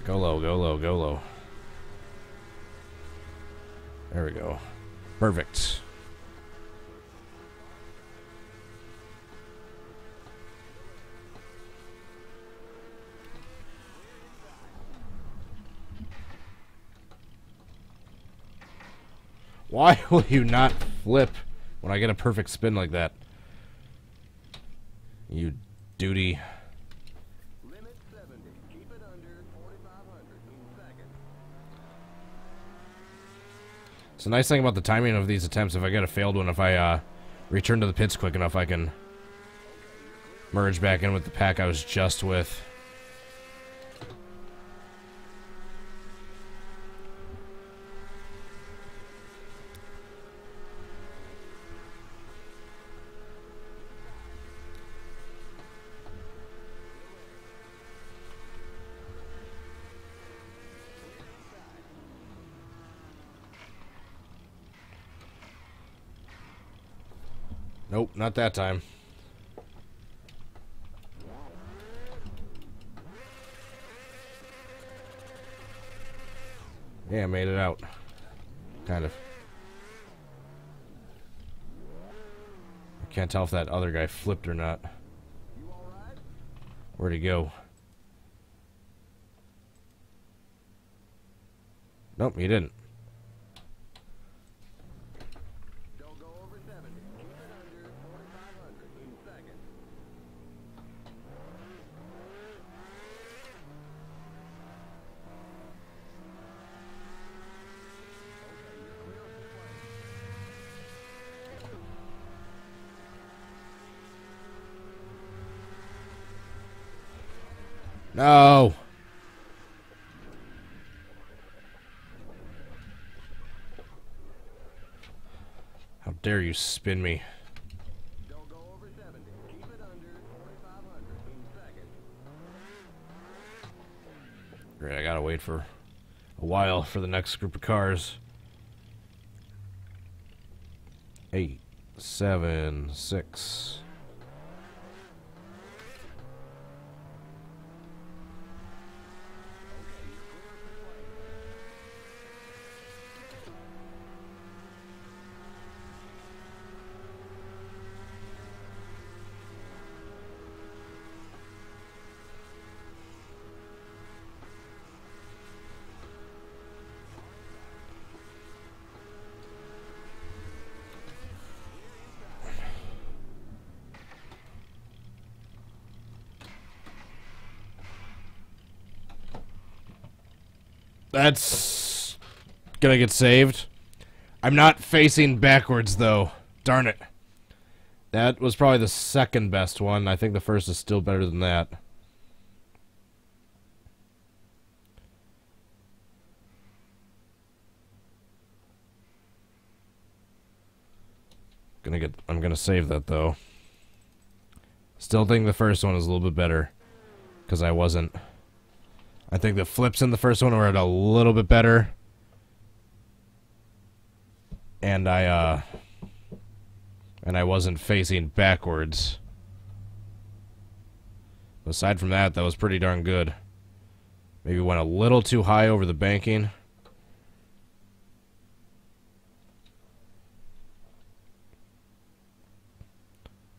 Go low, go low, go low. There we go. Perfect. Why will you not flip when I get a perfect spin like that? You duty. Limit 70. Keep it under 4,500 in seconds. It's the nice thing about the timing of these attempts. If I get a failed one, if I return to the pits quick enough, I can merge back in with the pack I was just with. Nope, not that time. Yeah, I made it out. Kind of. I can't tell if that other guy flipped or not. You all right? Where'd he go? Nope, he didn't. Don't go over 70. Keep it under 4,500 in seconds. No! How dare you spin me? Don't go over 70. Keep it under 4,500 in seconds. Great, I gotta wait for a while for the next group of cars. 8, 7, 6. That's gonna get saved. I'm not facing backwards, though. Darn it. That was probably the second best one. I think the first is still better than that. I'm gonna save that, though. Still think the first one is a little bit better. Because I wasn't... I think the flips in the first one were a little bit better. And I wasn't facing backwards. Aside from that, that was pretty darn good. Maybe went a little too high over the banking.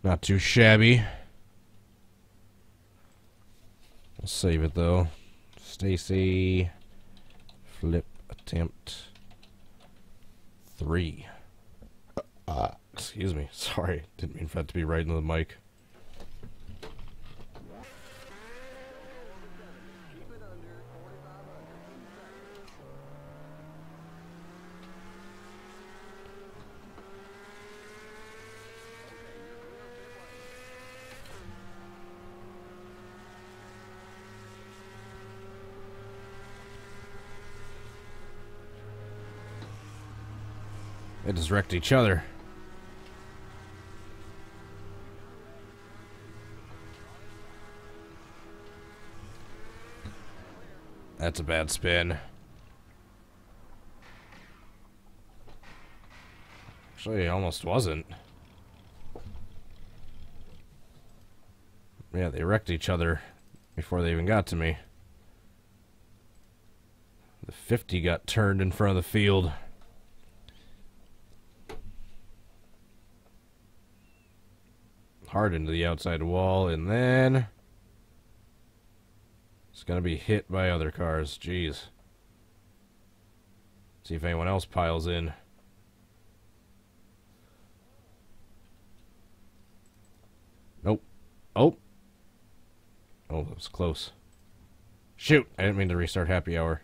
Not too shabby. We'll save it, though. Stacy, flip attempt 3. Excuse me. Sorry. Didn't mean for that to be right into the mic. They just wrecked each other. That's a bad spin. Actually, it almost wasn't. Yeah, they wrecked each other before they even got to me. The 50 got turned in front of the field. Hard into the outside wall, and then it's gonna be hit by other cars. Jeez. See if anyone else piles in. Nope. Oh, that was close. Shoot, I didn't mean to restart happy hour.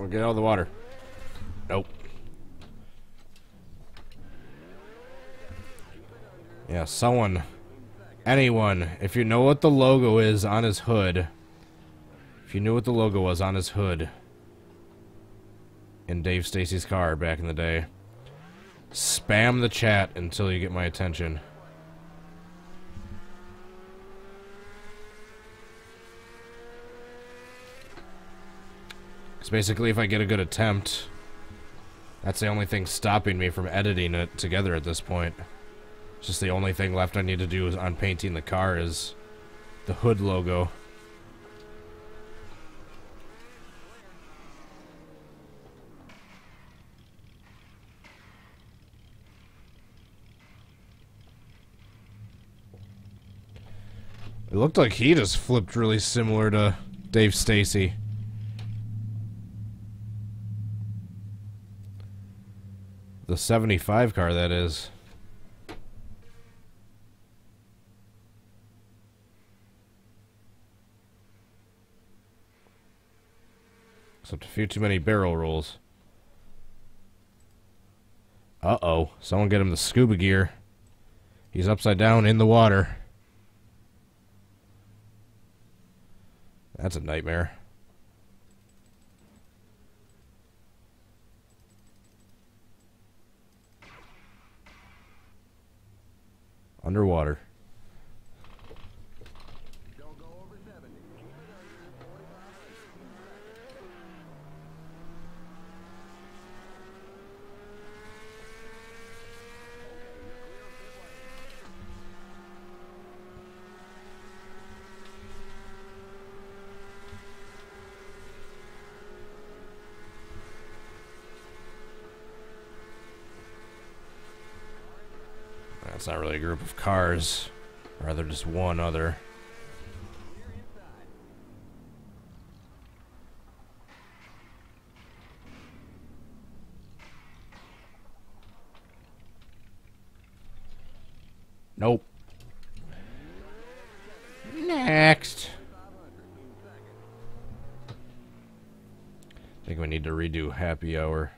Get out of the water. Nope. Yeah, someone, anyone, if you know what the logo is on his hood, if you knew what the logo was on his hood in Dave Stacy's car back in the day, spam the chat until you get my attention. Basically, if I get a good attempt, that's the only thing stopping me from editing it together at this point. It's just the only thing left I need to do is on painting the car is the hood logo. looked like he just flipped really similar to Dave Stacy. The 75 car, that is. Except a few too many barrel rolls. Uh-oh. Someone get him the scuba gear. He's upside down in the water. That's a nightmare. Underwater. Don't go over 70. Keep it under 4500. That's not really a group of cars. Rather just one other. Nope. Next. I think we need to redo happy hour.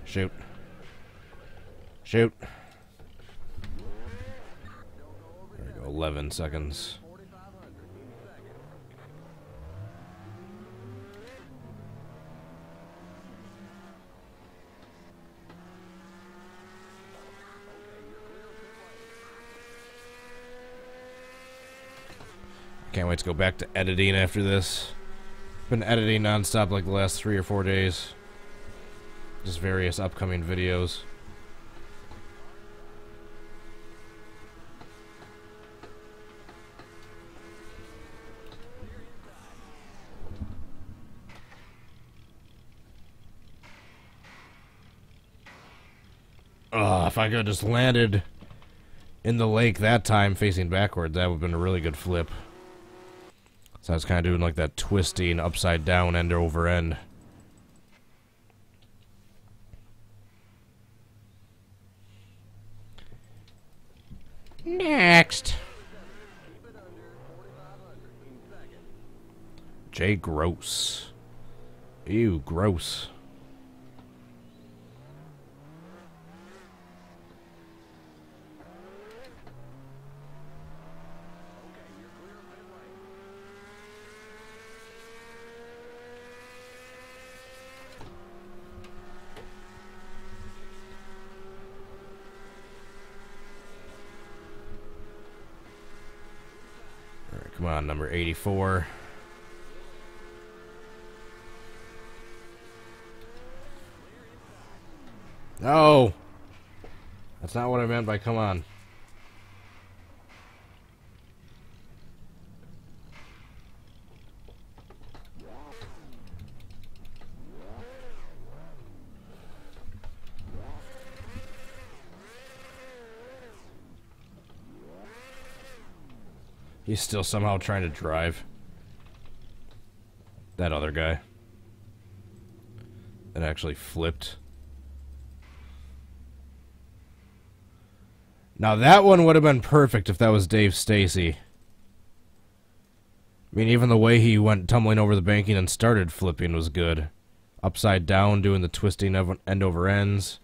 Shoot. Shoot. There we go, 11 seconds. Can't wait to go back to editing after this. Been editing nonstop like the last 3 or 4 days. Just various upcoming videos. If I could have just landed in the lake that time facing backwards, that would have been a really good flip. So I was kind of doing like that twisting upside down end over end. Next. Jay Gross. Ew, gross. Come on, number 84. No! That's not what I meant by come on. He's still somehow trying to drive. That other guy. That actually flipped. Now that one would have been perfect if that was Dave Stacy. I mean, even the way he went tumbling over the banking and started flipping was good. Upside down, doing the twisting of end over ends.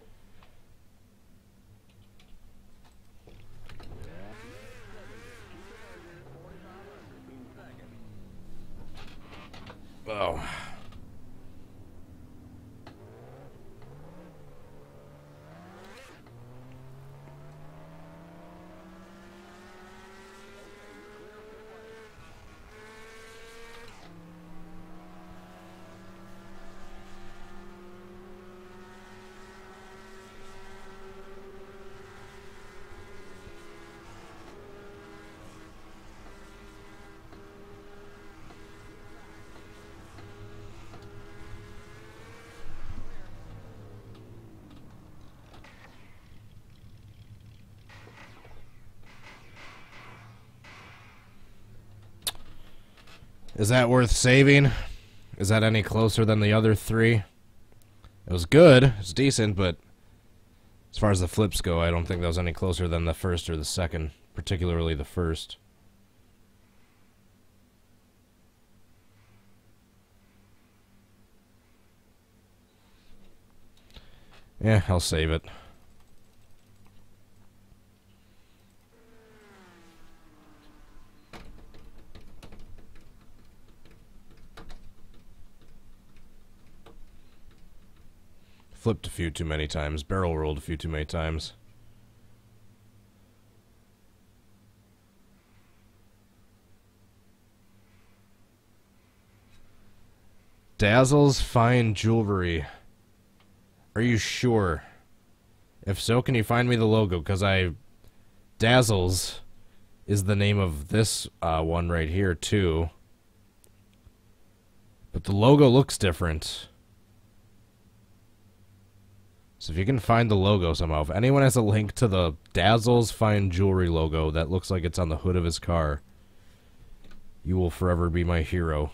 Oh. Is that worth saving? Is that any closer than the other three? It was good. It was decent, but as far as the flips go, I don't think that was any closer than the first or the second, particularly the first. Yeah, I'll save it. Flipped a few too many times, barrel rolled a few too many times. Dazzle's Fine Jewelry. Are you sure? If so, can you find me the logo? Because Dazzle's is the name of this one right here, too. But the logo looks different. So if you can find the logo somehow, if anyone has a link to the Dazzle's Fine Jewelry logo that looks like it's on the hood of his car, you will forever be my hero.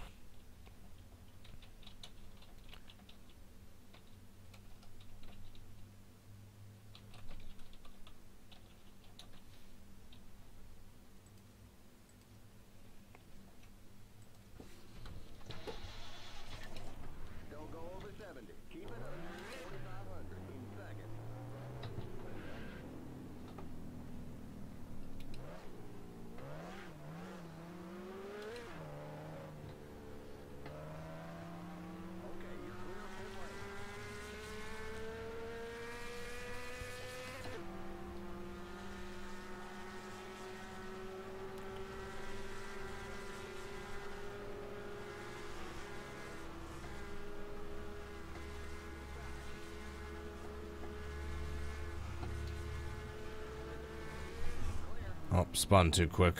Oh, spun too quick.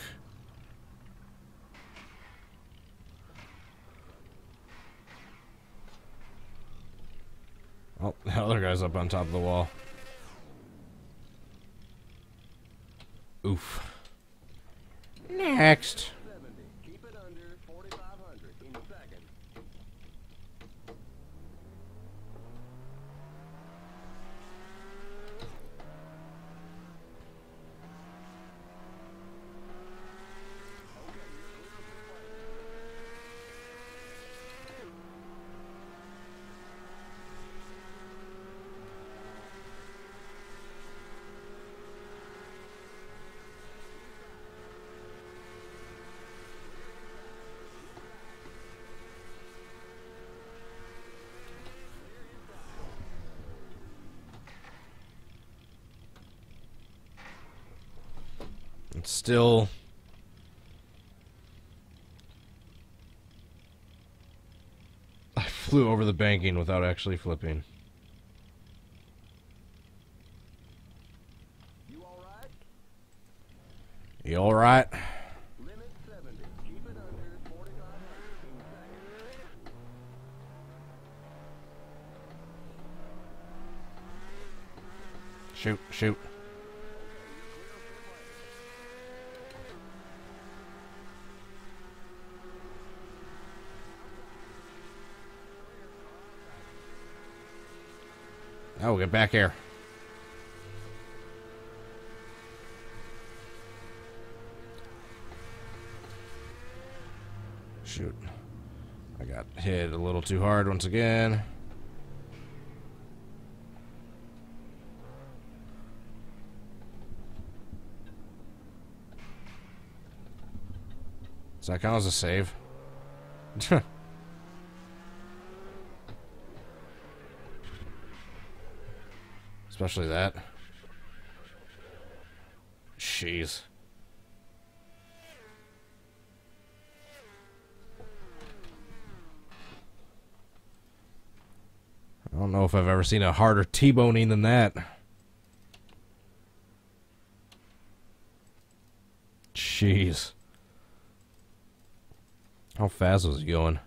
Oh, the other guy's up on top of the wall. Oof. Next. Keep it under 4,500 in second. It's still... I flew over the banking without actually flipping. You all right? You alright? Limit 70. Keep it under 4,500 in second. Shoot, shoot. Oh, get back here. Shoot. I got hit a little too hard once again. Does that count as a save? Especially that. Jeez. I don't know if I've ever seen a harder T-boning than that. Jeez. How fast was he going?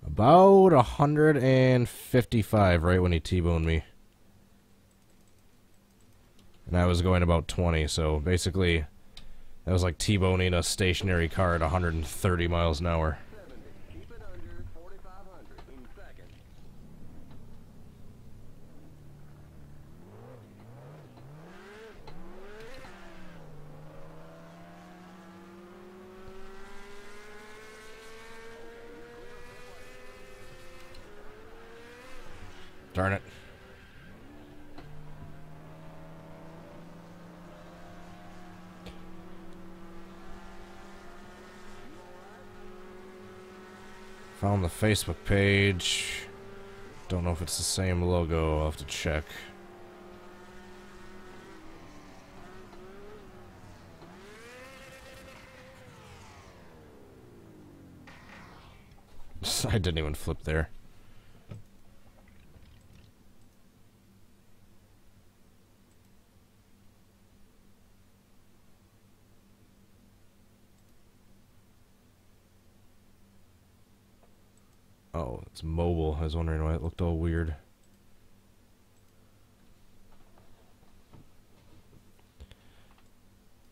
About 155 right when he T-boned me. And I was going about 20, so basically That was like T-boning a stationary car at 130 miles an hour. 70. Keep it under 4,500 in seconds. Darn it. Found the Facebook page. Don't know if it's the same logo. I'll have to check. I didn't even flip there. Oh, it's mobile. I was wondering why it looked all weird.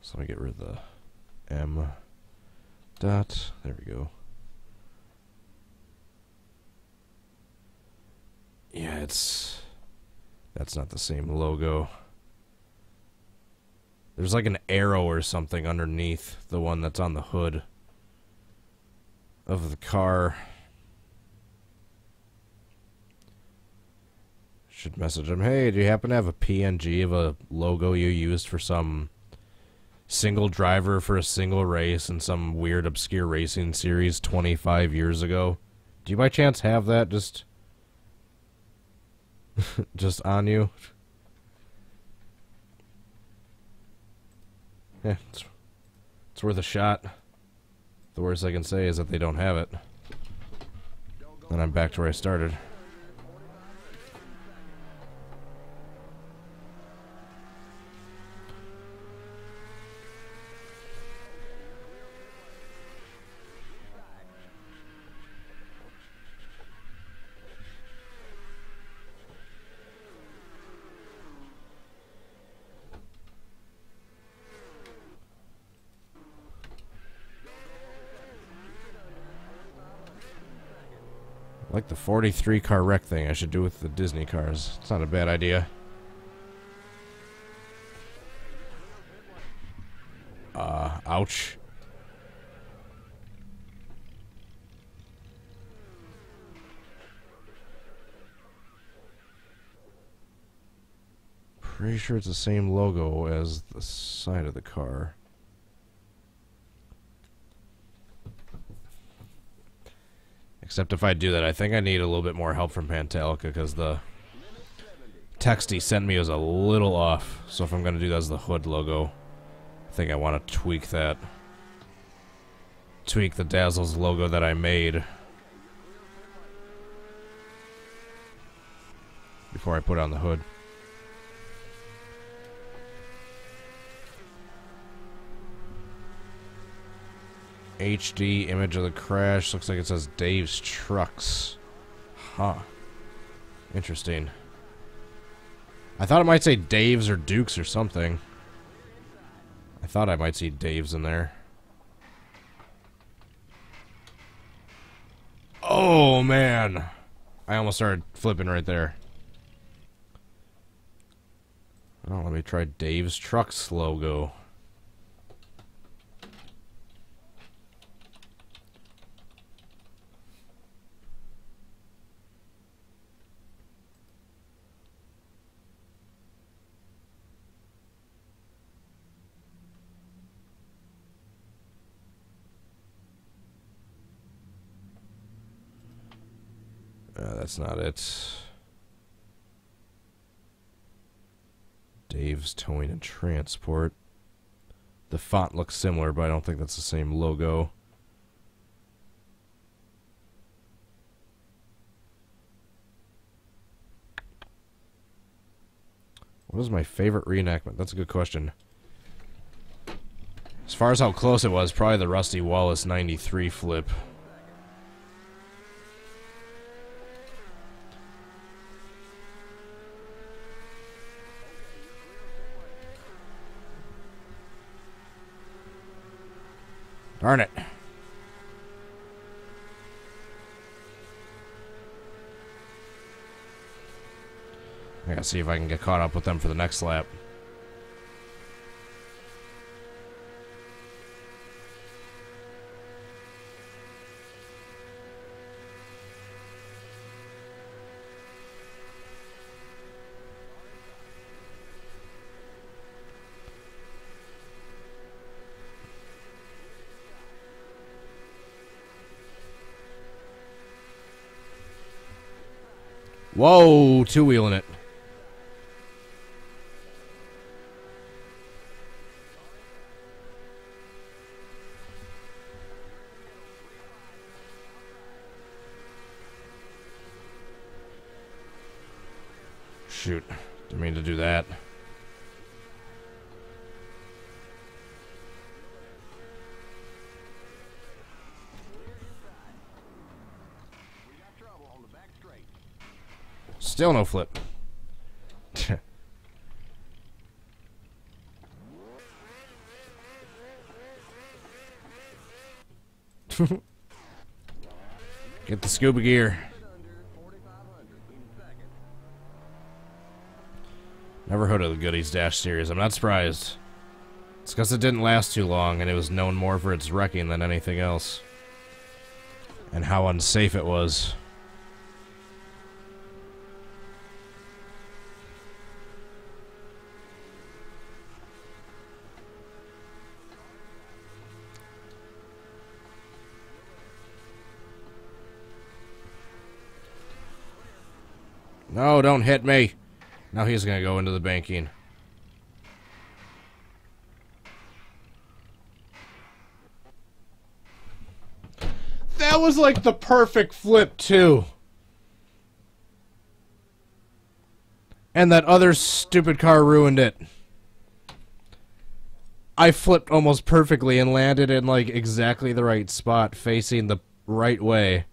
So let me get rid of the M dot. There we go. Yeah, that's not the same logo. There's like an arrow or something underneath the one that's on the hood of the car. Should message him, hey, do you happen to have a PNG of a logo you used for some single driver for a single race in some weird obscure racing series 25 years ago? Do you by chance have that just on you? Yeah, it's worth a shot. The worst I can say is that they don't have it. And I'm back to where I started. Like the 43 car wreck thing I should do with the Disney cars. It's not a bad idea. Ouch. Pretty sure it's the same logo as the side of the car. Except if I do that, I think I need a little bit more help from Pantalica because the text he sent me was a little off. So if I'm going to do that as the hood logo, I think I want to tweak that. Tweak the Dazzles logo that I made before I put it on the hood. HD image of the crash. Looks like it says Dave's Trucks. Huh. Interesting. I thought it might say Dave's or Duke's or something. I thought I might see Dave's in there. Oh, man. I almost started flipping right there. Oh, let me try Dave's Trucks logo. That's not it. Dave's Towing and Transport. The font looks similar, but I don't think that's the same logo. What is my favorite reenactment? That's a good question. As far as how close it was, probably the Rusty Wallace 93 flip. Darn it. I gotta see if I can get caught up with them for the next lap. Whoa, two-wheeling it. Shoot, didn't mean to do that. Still no flip. Get the scuba gear. Never heard of the Goody's Dash series. I'm not surprised. It's because it didn't last too long, and it was known more for its wrecking than anything else. And how unsafe it was. No, don't hit me. Now he's going to go into the banking. That was like the perfect flip, too. And that other stupid car ruined it. I flipped almost perfectly and landed in like exactly the right spot, facing the right way.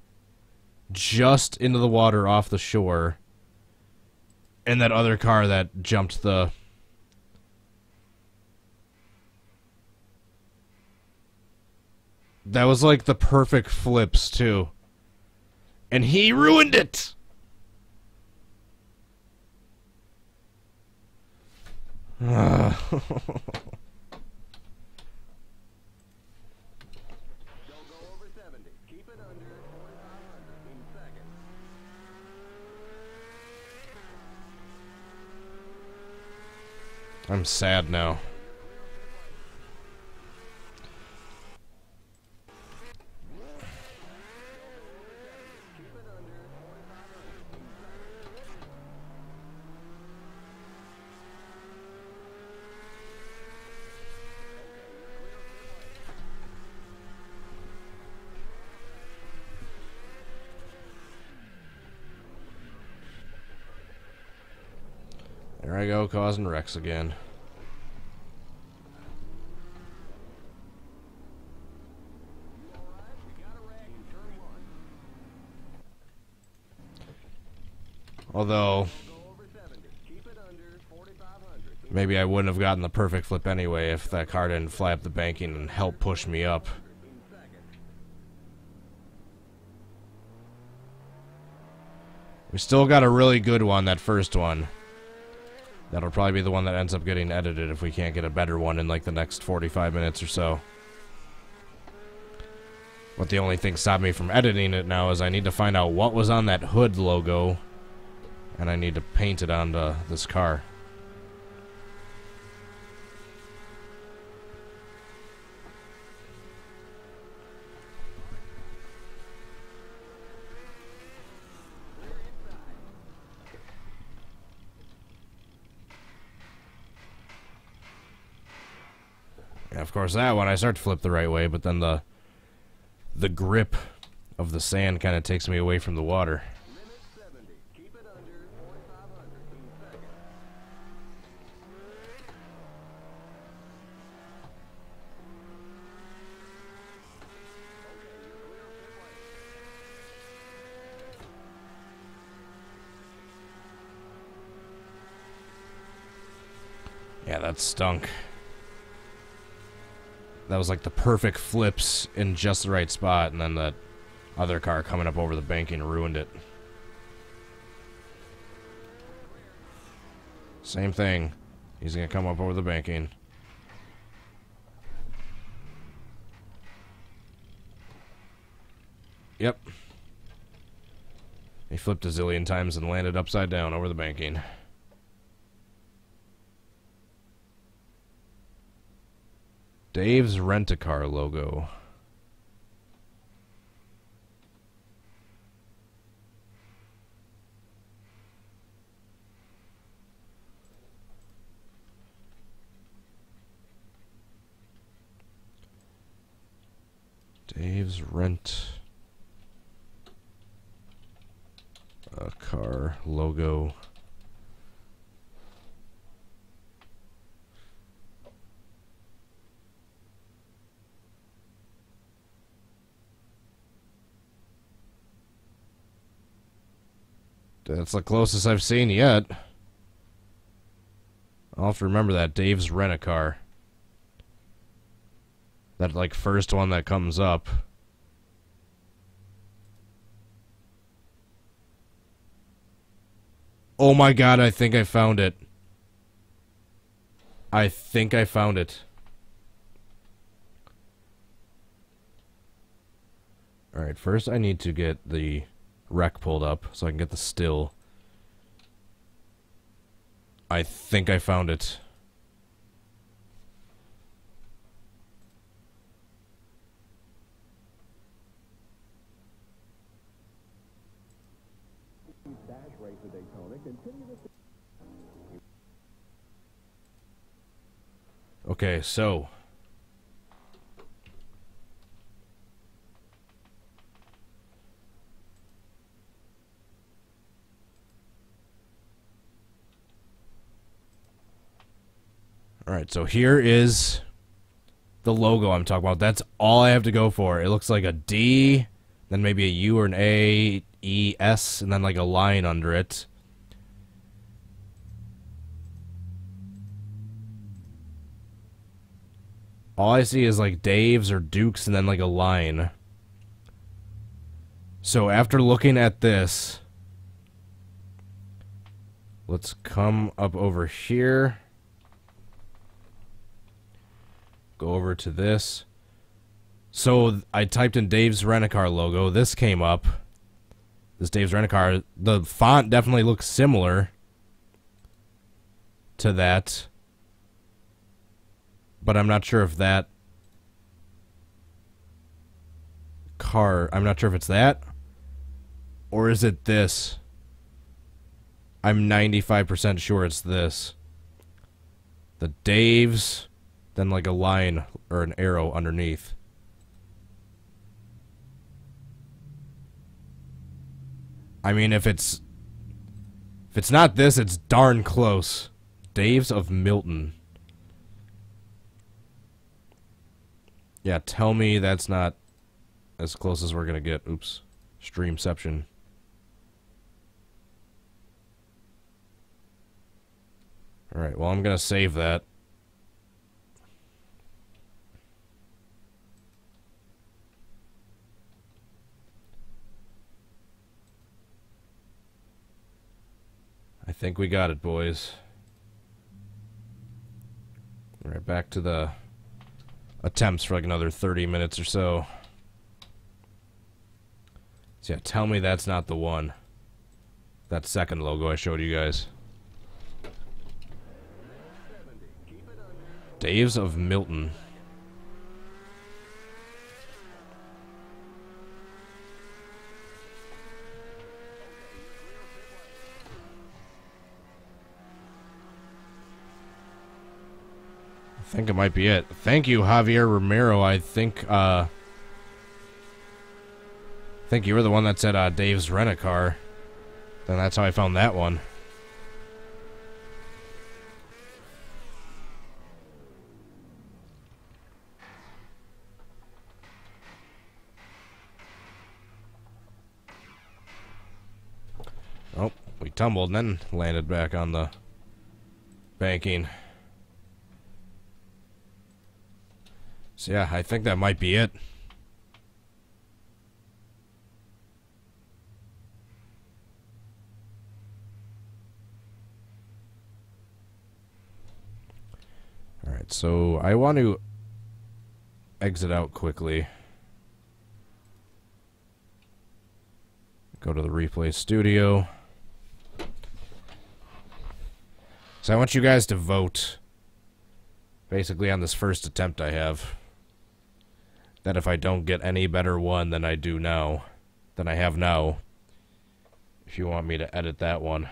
Just into the water off the shore. And that other car that jumped the... That was like the perfect flips, too. And he ruined it! I'm sad now. There I go, causing wrecks again. Although, maybe I wouldn't have gotten the perfect flip anyway if that car didn't fly up the banking and help push me up. We still got a really good one, that first one. That'll probably be the one that ends up getting edited if we can't get a better one in like the next 45 minutes or so. But the only thing stopping me from editing it now is I need to find out what was on that hood logo. And I need to paint it onto this car. Yeah, of course that one I start to flip the right way, but then the grip of the sand kind of takes me away from the water. Yeah, that stunk. that was like the perfect flips in just the right spot, and then that other car coming up over the banking ruined it. Same thing. He's gonna come up over the banking. Yep. He flipped a zillion times and landed upside down over the banking. Dave's Rent-A-Car logo. Dave's Rent-A-Car logo. That's the closest I've seen yet. I'll have to remember that. Dave's Rent-A-Car. That, like, first one that comes up. Oh my god, I think I found it. I think I found it. Alright, first I need to get the rec pulled up so I can get the still. I think I found it. Dash race at Daytona. Continue to Okay, so alright, so here is the logo I'm talking about. That's all I have to go for. It looks like a D, then maybe a U or an A, E, S, and then like a line under it. All I see is like Dave's or Duke's and then like a line. So after looking at this, let's come up over here. Go over to this. So I typed in Dave's Rent-A-Car logo. This came up. This Dave's Rent-A-Car. The font definitely looks similar to that. But I'm not sure if that car... I'm not sure if it's that. Or is it this? I'm 95% sure it's this. The Dave's... Then like a line or an arrow underneath. I mean, if it's not this, it's darn close. Dave's of Milton. Yeah, tell me that's not as close as we're gonna get. Oops. Streamception. Alright, well I'm gonna save that. I think we got it, boys. Alright, back to the attempts for like another 30 minutes or so. So yeah, tell me that's not the one. That second logo I showed you guys. Dave's of Milton. I think it might be it. Thank you, Javier Romero. I think you were the one that said Dave's Rent-A-Car. Then that's how I found that one. Oh, we tumbled and then landed back on the banking. So yeah, I think that might be it. Alright, so I want to exit out quickly. Go to the replay studio. So I want you guys to vote, basically on this first attempt I have, that if I don't get any better one than I do now, than I have now, if you want me to edit that one.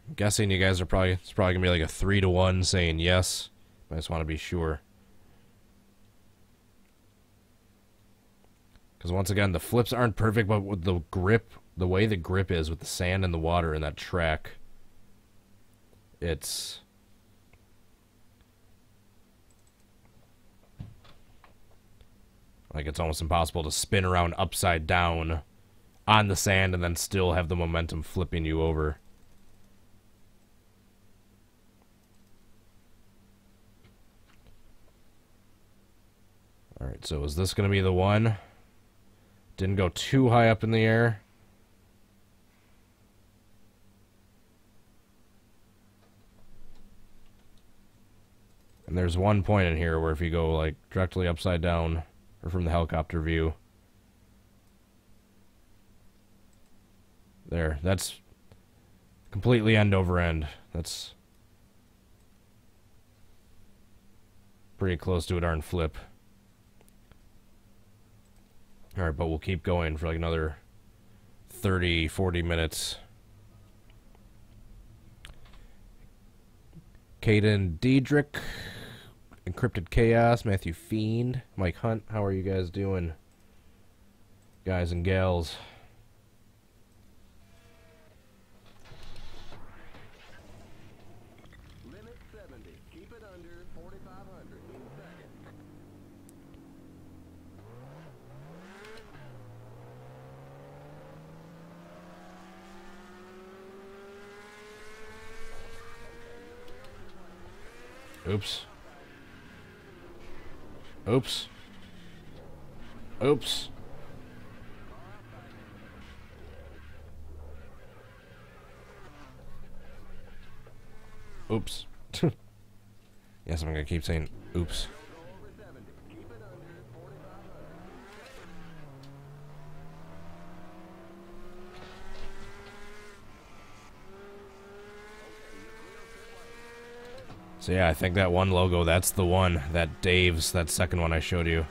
I'm guessing you guys are it's probably gonna be like a 3-to-1 saying yes. I just want to be sure. Because once again, the flips aren't perfect, but with the grip, the way the grip is with the sand and the water in that track, it's like it's almost impossible to spin around upside down on the sand and then still have the momentum flipping you over. Alright, so is this going to be the one? Didn't go too high up in the air. And there's one point in here where if you go like directly upside down, or from the helicopter view, there, that's completely end over end. That's pretty close to a darn flip. Alright, but we'll keep going for like another 30, 40 minutes. Caden Diedrich, Encrypted Chaos, Matthew Fiend, Mike Hunt, how are you guys doing? Guys and gals. Limit 70. Keep it under 4,500 in seconds. Oops. Oops. Oops. Oops. Yes, I'm gonna keep saying oops. So yeah, I think that one logo, that's the one. That Dave's, that second one I showed you.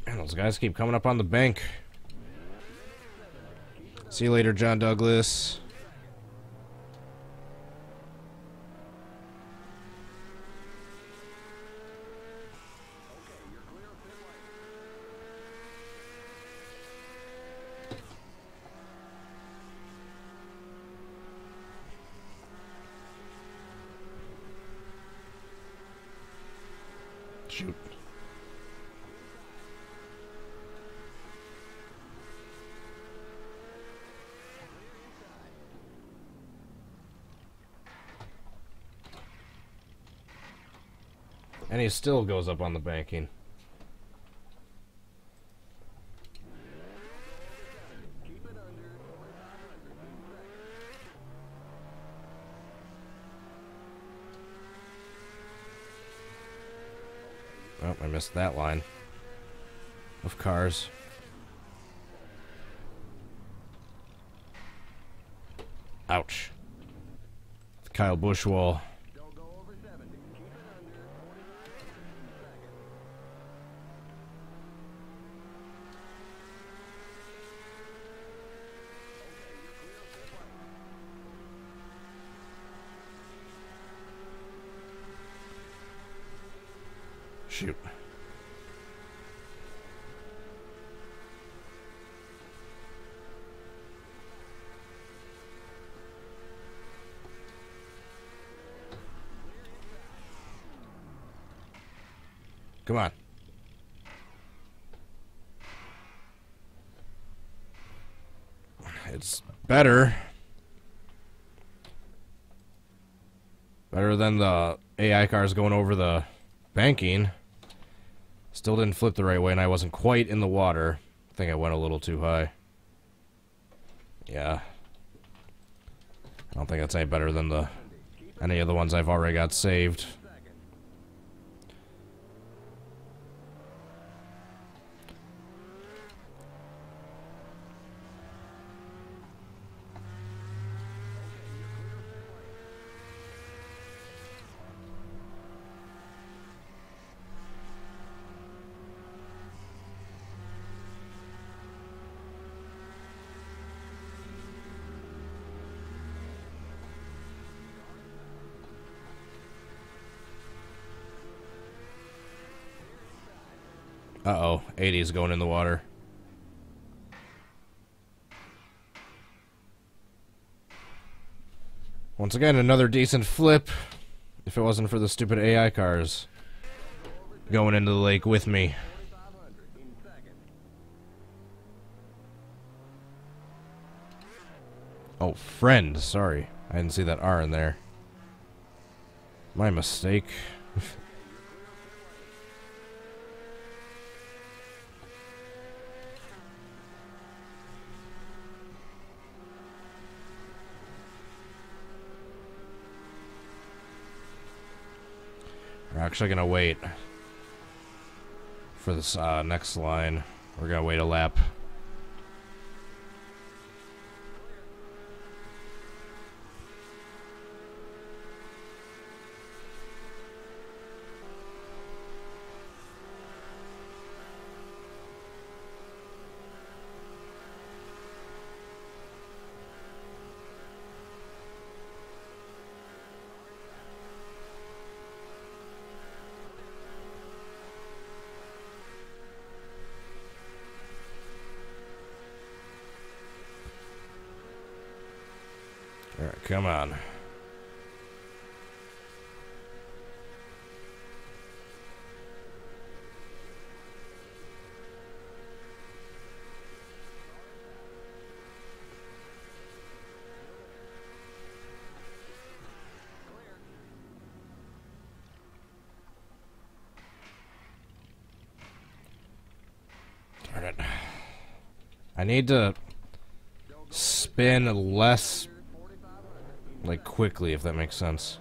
Man, those guys keep coming up on the bank. See you later, John Douglas. Shoot. And he still goes up on the banking. Oh, I missed that line of cars. Ouch. Kyle Bushwall. Shoot. Come on. It's better. Better than the AI cars going over the banking. Still didn't flip the right way, and I wasn't quite in the water. I think I went a little too high. Yeah. I don't think that's any better than any of the ones I've already got saved. Uh-oh, 80 is going in the water. Once again, another decent flip. If it wasn't for the stupid AI cars going into the lake with me. Oh, friend, sorry. I didn't see that R in there. My mistake. We're actually going to wait for this next line. We're going to wait a lap. Alright, come on. Darn it. I need to spin less, like, quickly, if that makes sense.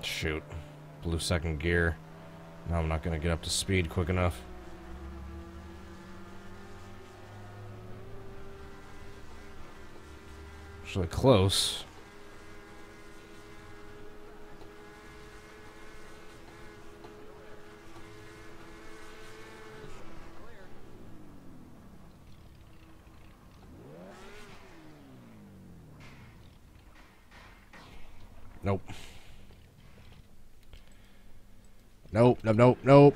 Shoot. Blew second gear. Now I'm not going to get up to speed quick enough. Actually close. Nope. Nope, nope, nope, nope.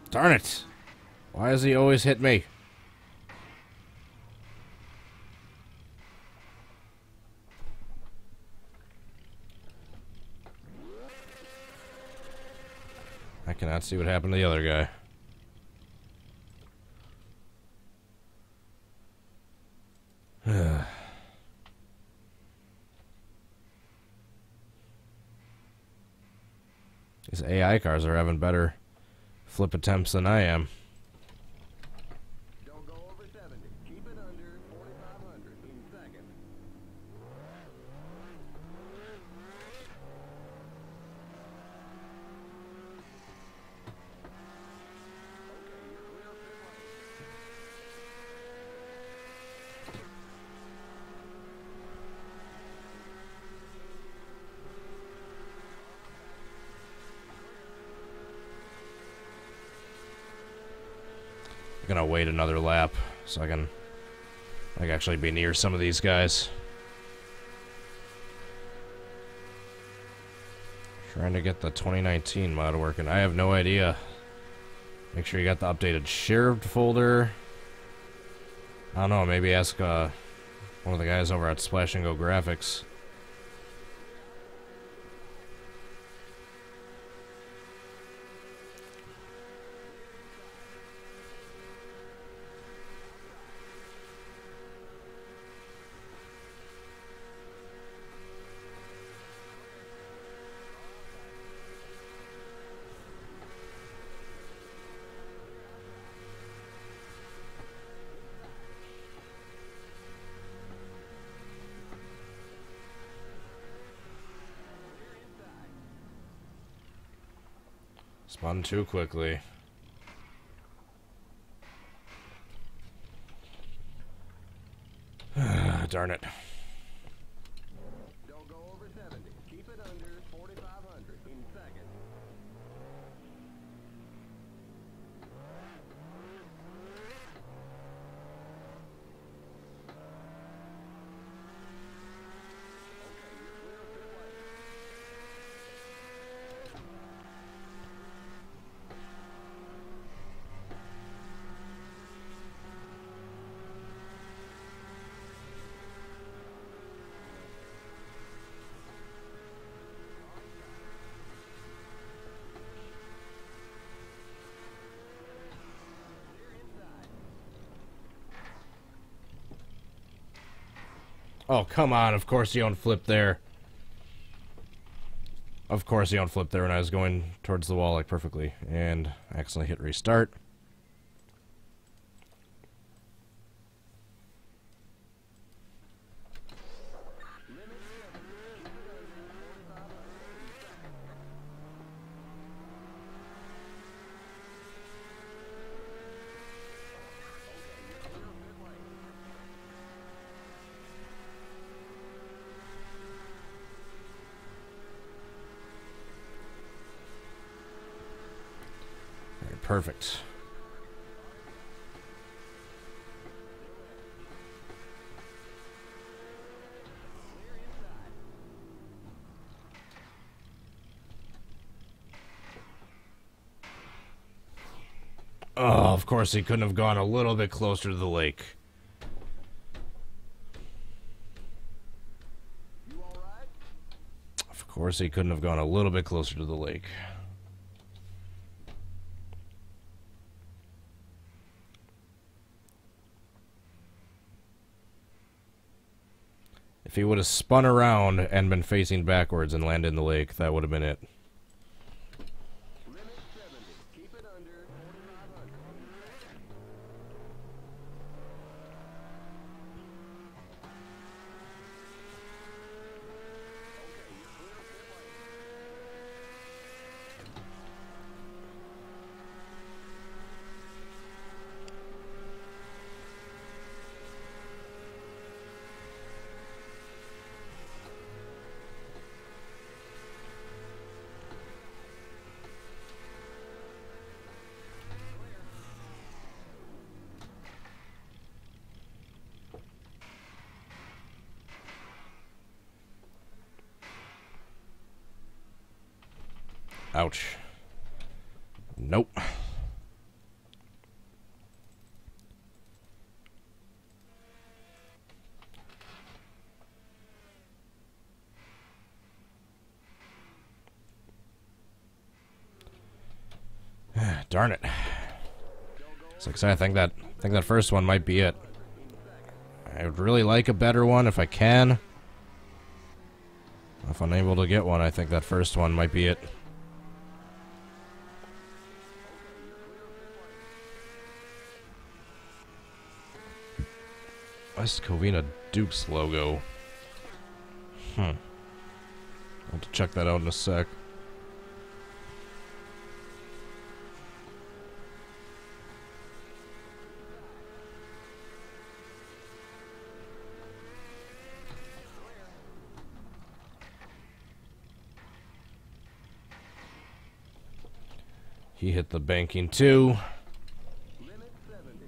Darn it. Why does he always hit me? I cannot see what happened to the other guy. These AI cars are having better flip attempts than I am. Don't go over 70. Keep it under gonna wait another lap so I can actually be near some of these guys. Trying to get the 2019 mod working. I have no idea. Make sure you got the updated shared folder. I don't know, maybe ask one of the guys over at Splash and Go Graphics. Spun too quickly. Darn it. Don't go over 70. Keep it under 4,500 in seconds. Oh, come on. Of course you don't flip there. Of course you don't flip there when I was going towards the wall, like, perfectly. And I accidentally hit restart. Perfect. Oh, of course he couldn't have gone a little bit closer to the lake. You all right? Of course he couldn't have gone a little bit closer to the lake. If he would have spun around and been facing backwards and landed in the lake, that would have been it. Limit 70. Keep it under 4,500 in seconds. Okay, you're clear of pit lane. Ouch. Nope. Darn it. So I think that first one might be it. I would really like a better one if I can. If I'm able to get one, I think that first one might be it. West Covina Dukes logo. I'll have to check that out in a sec. He hit the banking too. Limit 70.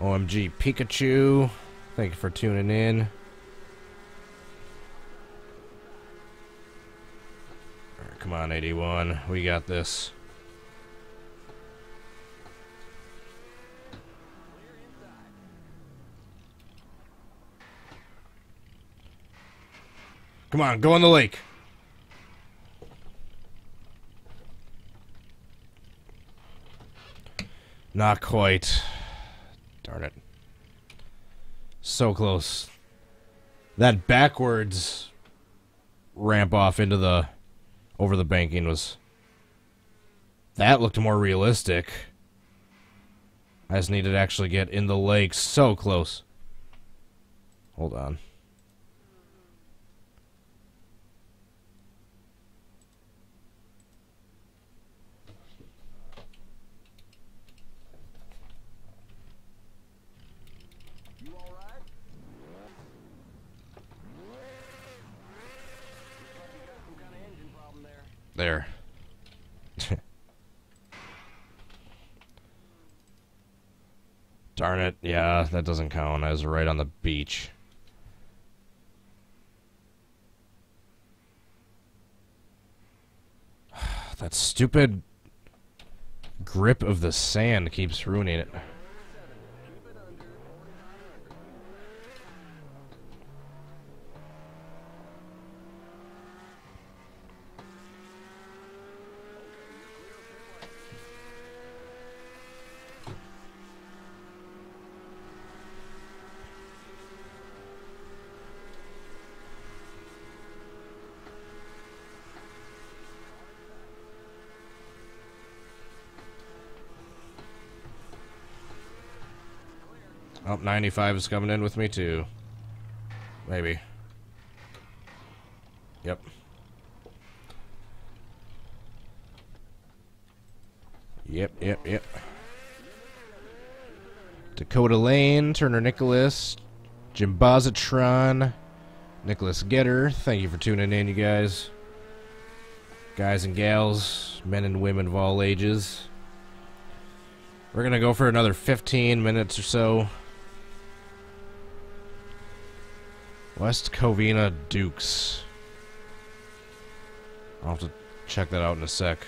OMG Pikachu, thank you for tuning in. Alright, come on, 81. We got this. Come on, go in the lake. Not quite. Darn it. So close. That backwards ramp off into the over the banking was, that looked more realistic. I just needed to actually get in the lake. So close. Hold on. You all right? Looks like you got some kind of engine problem there. There. Darn it. Yeah, that doesn't count. I was right on the beach. That stupid grip of the sand keeps ruining it. Keep it under 4,500. Oh, 95 is coming in with me too. Maybe. Yep. Yep. Dakota Lane, Turner Nicholas, Jimbazatron, Nicholas Getter. Thank you for tuning in, you guys. Guys and gals, men and women of all ages. We're gonna go for another 15 minutes or so. West Covina Dukes. I'll have to check that out in a sec.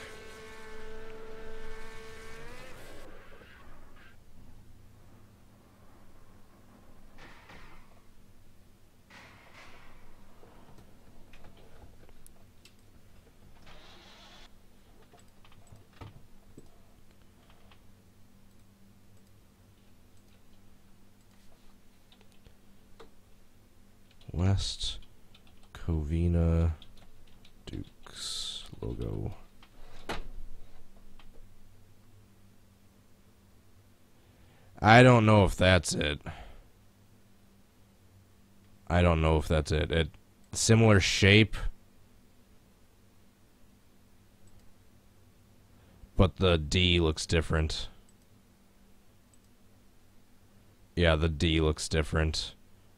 West Covina Dukes logo. I don't know if that's it. It similar shape, but the D looks different. Yeah, the D looks different.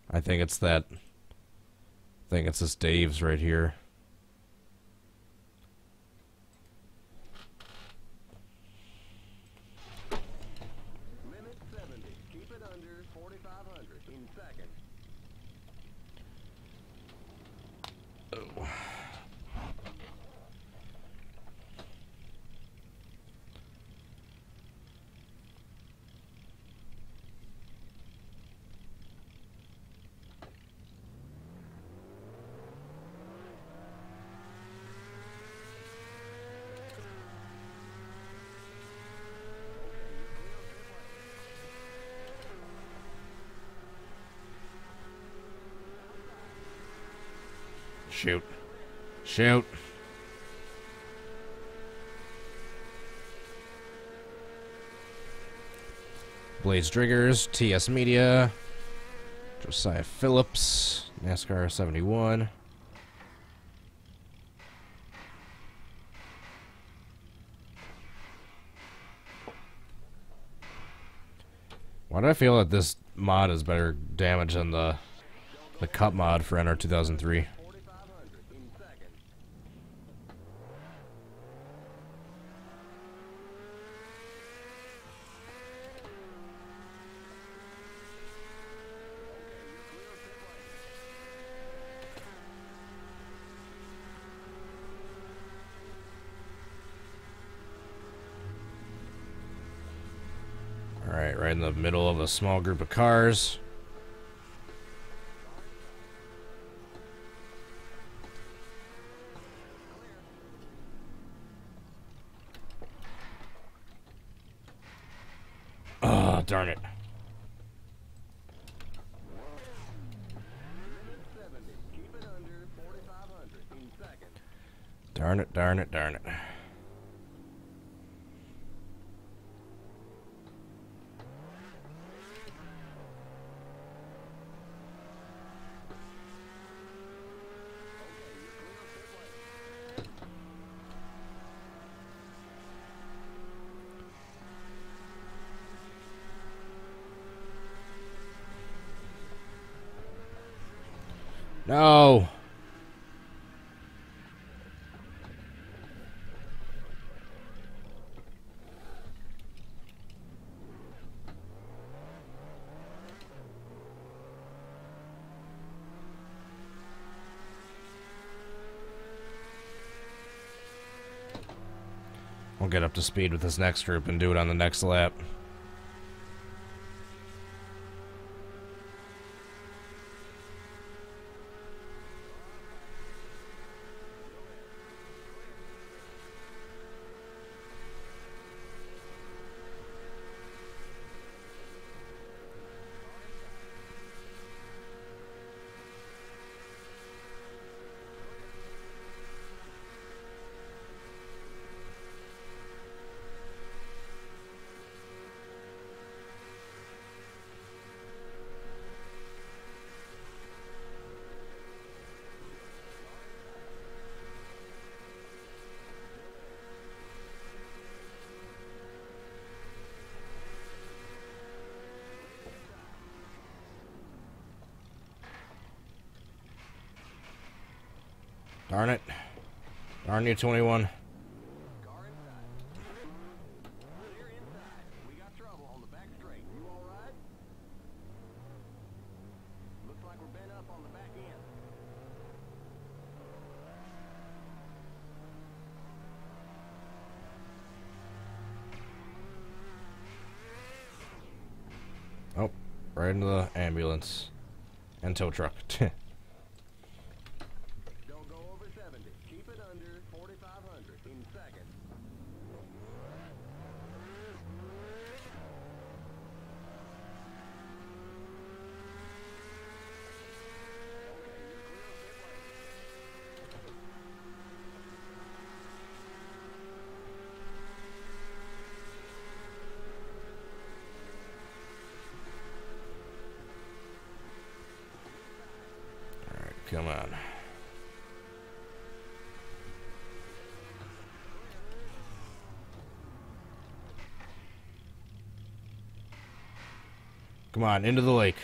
I think it's that. I think it's this Dave's right here. Limit 70. Keep it under 4,500 in seconds. Oh. Shoot. Blaze Driggers, TS Media, Josiah Phillips, Nascar 71. Why do I feel that this mod is better damage than the cut mod for NR2003? 4,500 in seconds. Alright, right in the middle of a small group of cars. Oh, darn it. Keep it under 4,500 in seconds. Darn it, darn it, darn it. No. We'll get up to speed with this next group and do it on the next lap. Darn it. Darn you, 21. Car inside. Clear inside. We got trouble on the back straight. You all right? Looks like we're bent up on the back end. Oh, right into the ambulance. And tow truck. Don't go over 70. Keep it under 4,500 in seconds. Alright, come on. Come on, into the lake.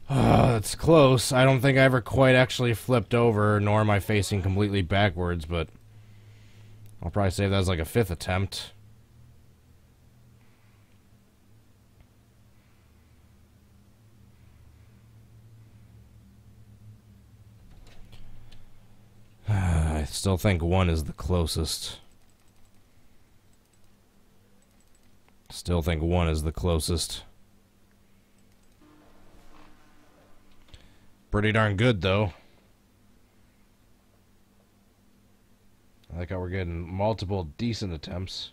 That's close. I don't think I ever quite actually flipped over, nor am I facing completely backwards, but I'll probably say that was like a 5th attempt. I still think 1 is the closest. Still think 1 is the closest. Pretty darn good, though. I like how we're getting multiple decent attempts.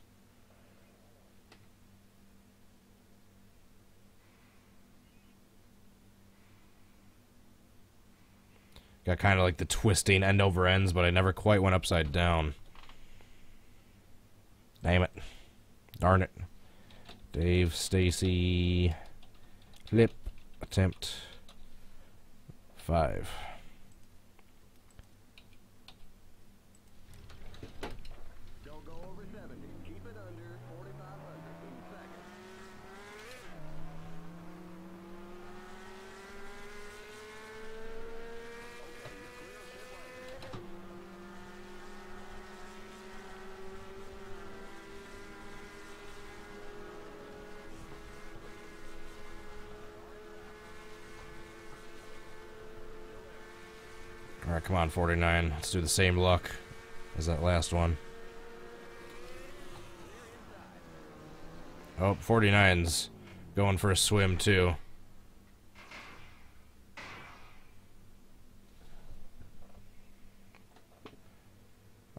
Got kind of like the twisting end over ends, but I never quite went upside down. Damn it. Darn it. Dave, Stacy, flip, attempt 5. Don't go over 70. Keep it under 4,500 in seconds. Alright, come on, 49. Let's do the same luck. Is that last one. Oh, 49's going for a swim, too.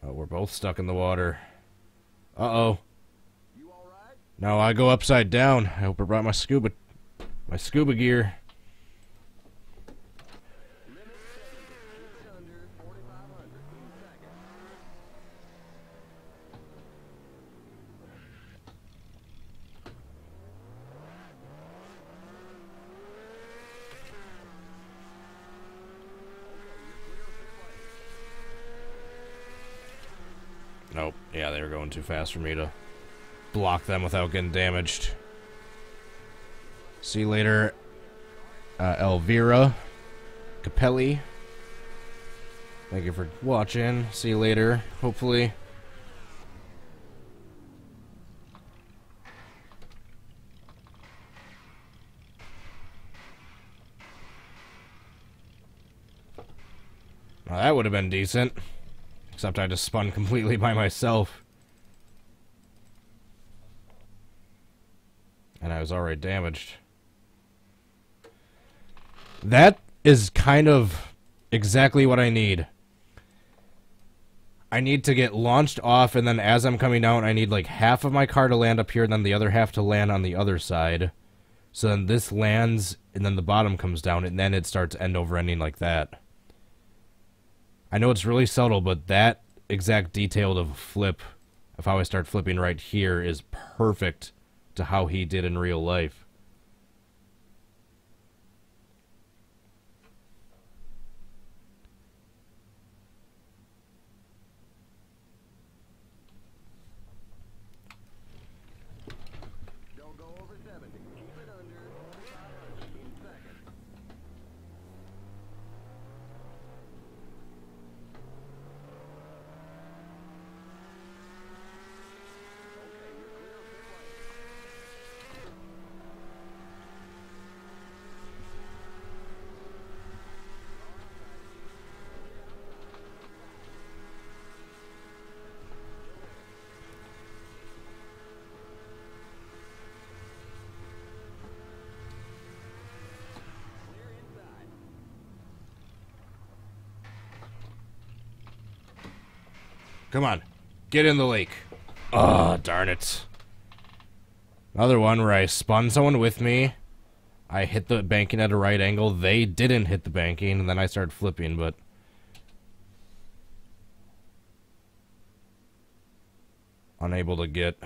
Oh, we're both stuck in the water. Uh-oh. You all right? No, I go upside down. I hope I brought my scuba gear. Limit 70. Keep it under 4,500 in seconds. Nope. Yeah, they were going too fast for me to block them without getting damaged. See you later, Elvira Capelli. Thank you for watching. See you later, hopefully. Well, that would have been decent. Except I just spun completely by myself. And I was already damaged. That is kind of exactly what I need. I need to get launched off, and then as I'm coming down, I need like half of my car to land up here, and then the other half to land on the other side. So then this lands, and then the bottom comes down, and then it starts end over ending like that. I know it's really subtle, but that exact detail of a flip, of how I start flipping right here, is perfect to how he did in real life. Don't go over 70. Keep it under 4,500 in seconds. Okay, you're clear of pit lane. Clear inside. Come on. Get in the lake. Oh, darn it. Another one where I spun someone with me. I hit the banking at a right angle. They didn't hit the banking, and then I started flipping, but... unable to get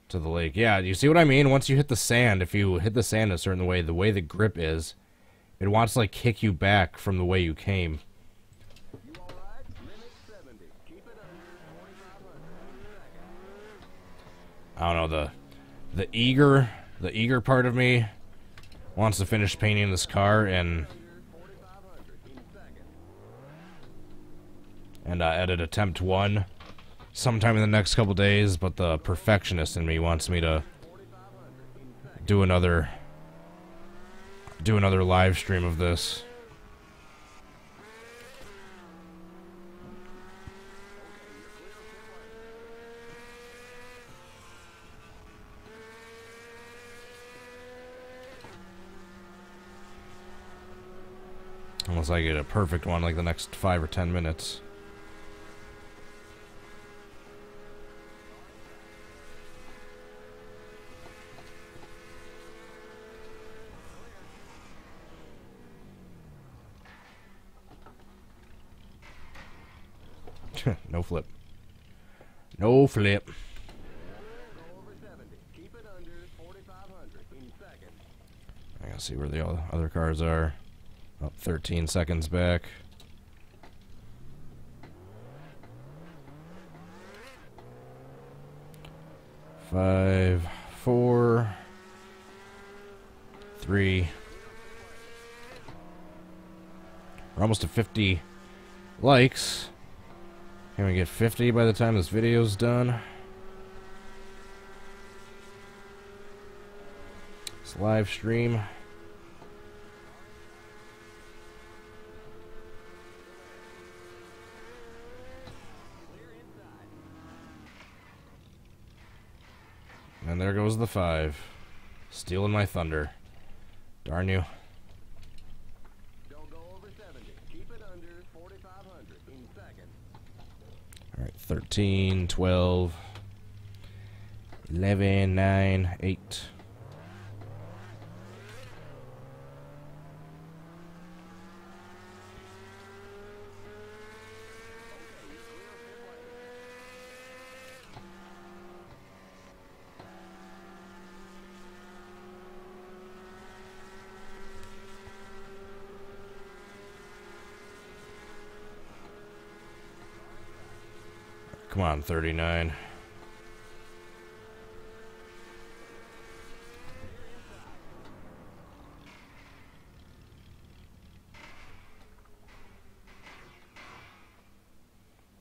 to the lake. Yeah, you see what I mean? Once you hit the sand, if you hit the sand a certain way, the way the grip is, it wants to, like, kick you back from the way you came. You all right? Limit 70. Keep it under 4,500 in seconds. I don't know, the eager part of me wants to finish painting this car and Under 4,500 in seconds. edit attempt 1 sometime in the next couple days, but the perfectionist in me wants me to 4,500 in seconds. do another live stream of this. Unless I get a perfect one like the next 5 or 10 minutes. No flip. No flip. Go over 70. Keep it under 4,500 in seconds. I gotta see where the other cars are. About 13 seconds back. Five, 4, 3. We're almost to 50 likes. Can we get 50 by the time this video's done? It's live stream. was the 5. Stealing my thunder. Darn you. Don't go over 70. Keep it under 4,500 in seconds. Alright, 13, 12, 11, 9, 8. Come on, 39.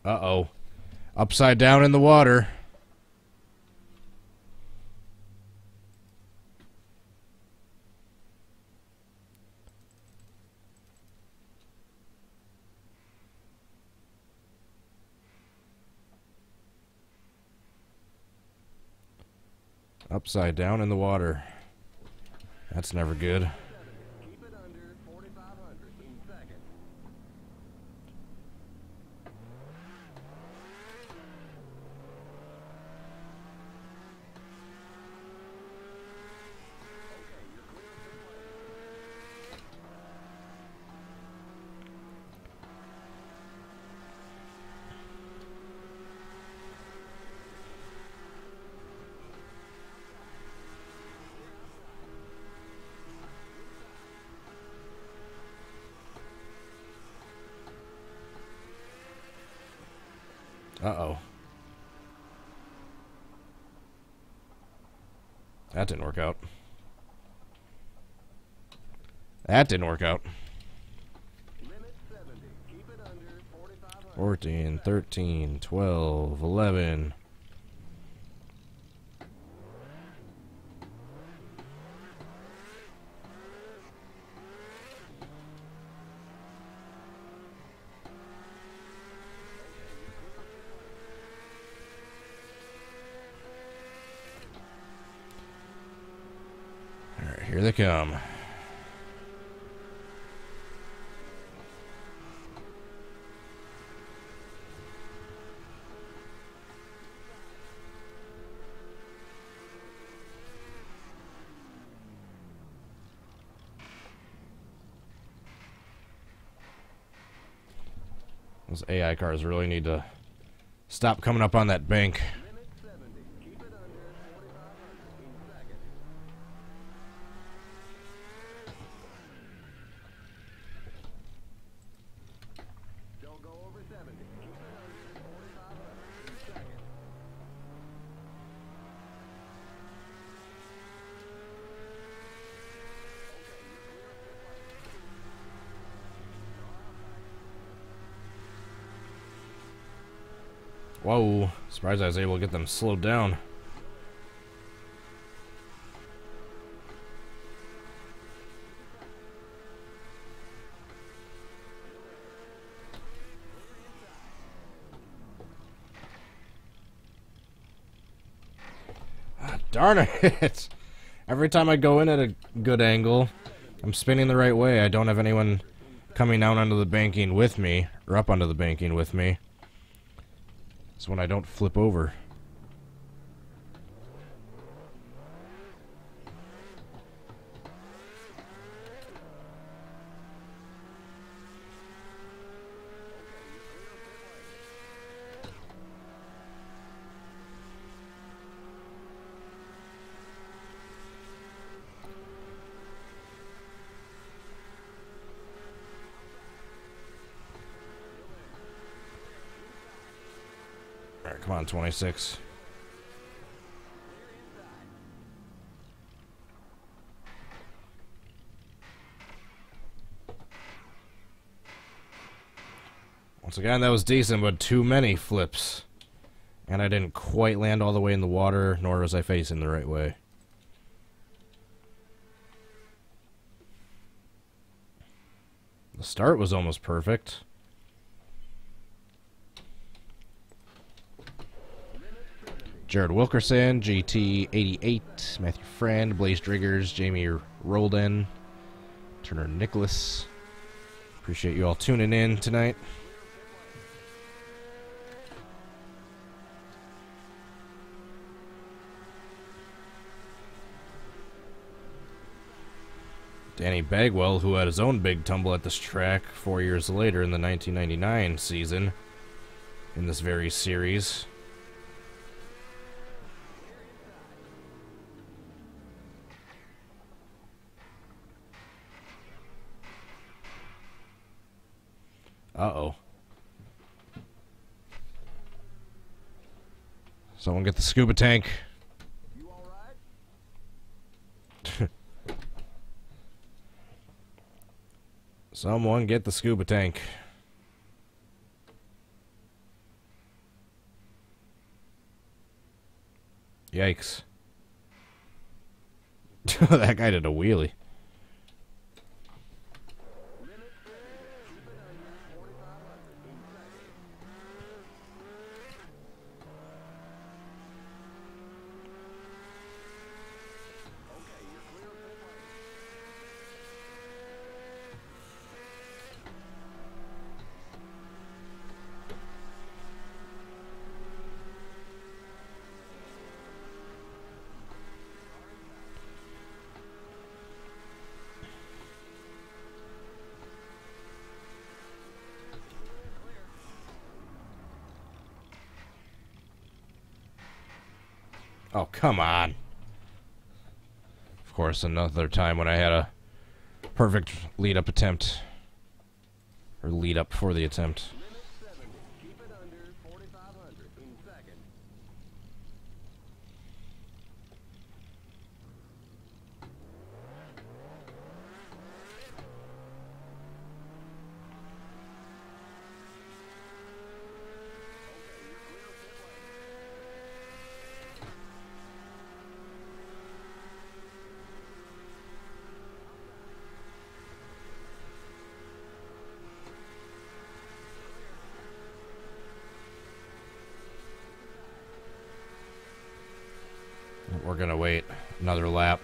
Uh-oh. Upside down in the water. Upside down in the water. That's never good. Keep it under 4,500 in seconds. Uh-oh. That didn't work out. That didn't work out. Limit 70. Keep it under 4,500. 14, 13, 12, 11. Alright, here they come. Those AI cars really need to stop coming up on that bank. Limit 70. Keep it under 4,500 in seconds. Don't go over 70. Keep it under 4,500 in seconds. Whoa, surprised I was able to get them slowed down. Ah, darn it! Every time I go in at a good angle, I'm spinning the right way. I don't have anyone coming down onto the banking with me, or up onto the banking with me. It's when I don't flip over. Alright, come on, 26. Once again, that was decent, but too many flips. And I didn't quite land all the way in the water, nor was I facing the right way. The start was almost perfect. Jared Wilkerson, GT88, Matthew Friend, Blaze Driggers, Jamie Rolden, Turner Nicholas. Appreciate you all tuning in tonight. Danny Bagwell, who had his own big tumble at this track 4 years later in the 1999 season in this very series. Uh-oh. Someone get the scuba tank. You all right? Someone get the scuba tank. Yikes. That guy did a wheelie. Oh, come on. Of course, another time when I had a perfect lead-up attempt. Or lead-up for the attempt. Limit 70. Keep it under 4,500 in second. We're gonna wait another lap.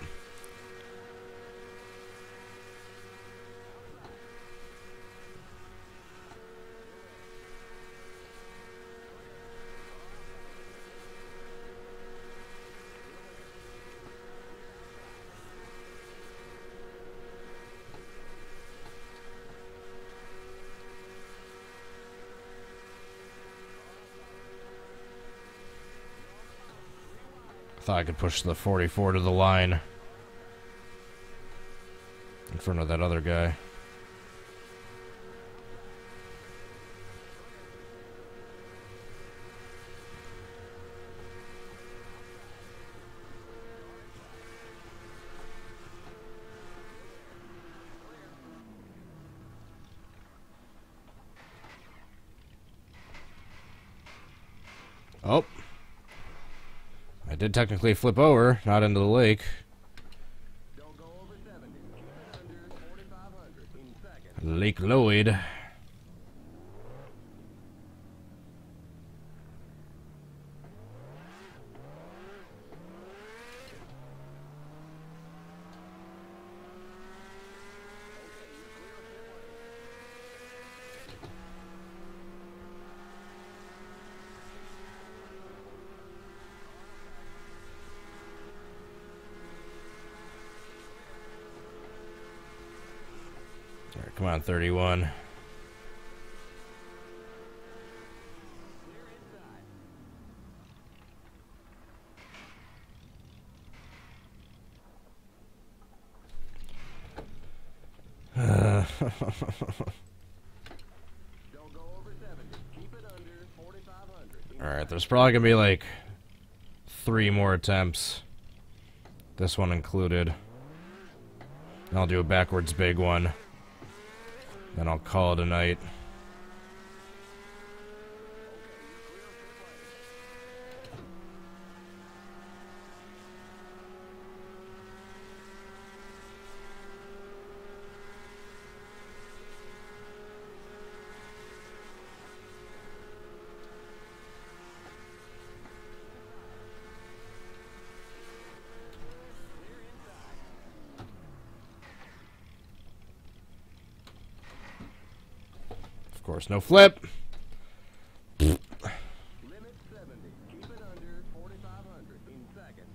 Thought I could push the 44 to the line in front of that other guy. Oh. I did technically flip over, not into the lake. Don't go over 70. Keep it under 4,500 in second. Lake Lloyd. Alright, come on, 31. Don't go over 70. Keep it under 4,500. Alright, there's probably gonna be like 3 more attempts. This one included. And I'll do a backwards big one. Then I'll call it a night. course, no flip. Limit 70. Keep it under 4,500 in seconds.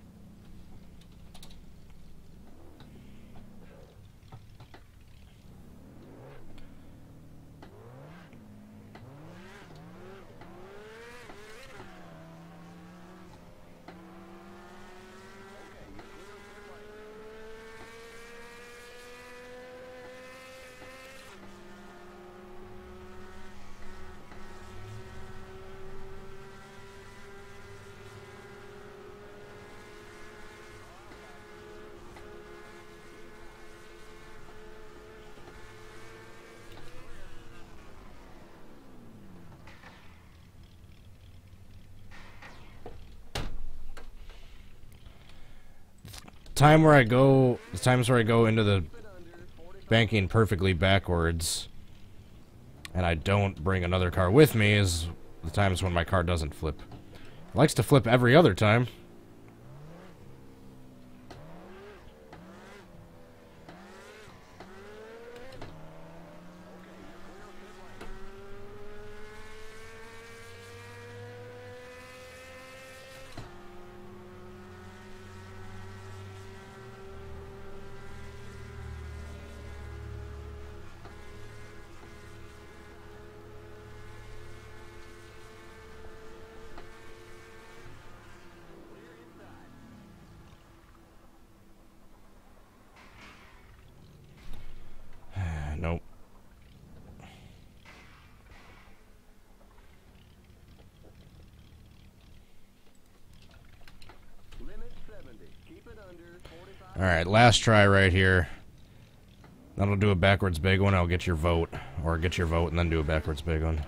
The times where I go into the banking perfectly backwards and I don't bring another car with me is the times when my car doesn't flip. It likes to flip every other time. Nope. Limit 70. Keep it under 45. Alright, last try right here. That'll do a backwards big one. I'll get your vote. Or get your vote and then do a backwards big one.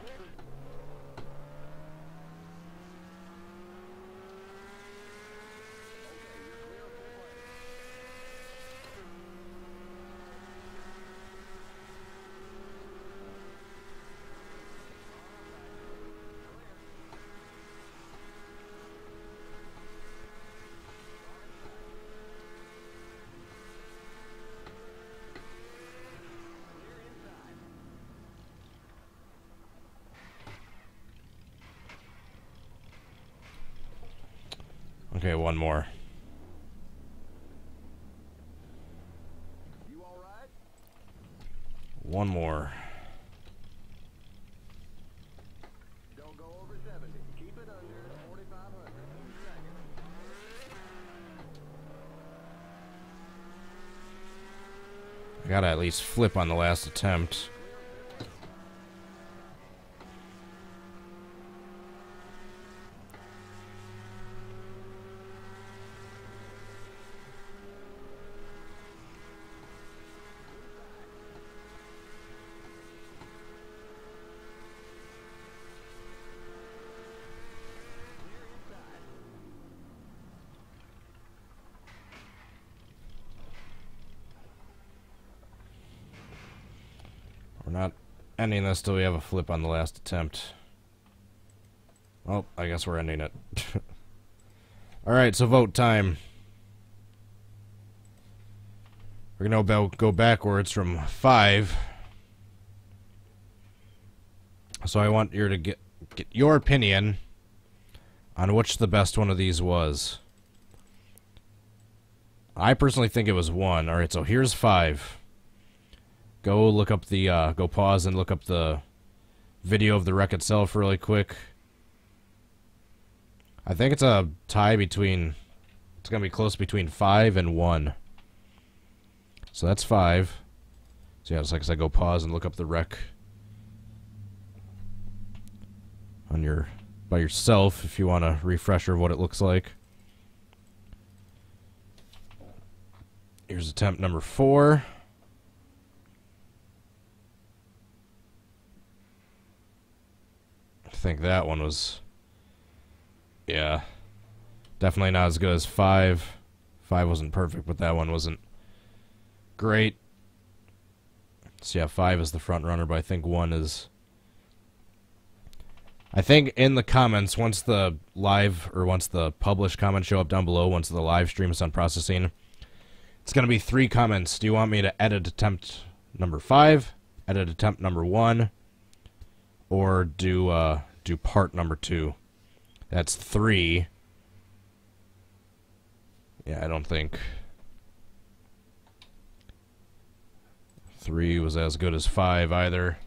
Okay, one more. You all right? One more. Don't go over 70. Keep it under 4,500 in seconds. I gotta at least flip on the last attempt. We're not ending this till we have a flip on the last attempt. Oh, I guess we're ending it. Alright, so vote time. We're gonna go backwards from 5. So I want you to get your opinion on which the best one of these was. I personally think it was 1. Alright, so here's 5. Go look up the, go pause and look up the video of the wreck itself really quick. I think it's a tie between, it's gonna be close between 5 and 1. So that's 5. So yeah, it's like I said, go pause and look up the wreck on your, by yourself if you want a refresher of what it looks like. Here's attempt number 4. I think that one was, yeah, definitely not as good as 5. 5 wasn't perfect, but that one wasn't great. So yeah, 5 is the front runner, but I think 1 is, I think in the comments, once the live, or once the published comments show up down below, once the live stream is done processing, it's going to be 3 comments. Do you want me to edit attempt number 5, edit attempt number 1, or do part number 2. That's 3. Yeah, I don't think 3 was as good as 5 either.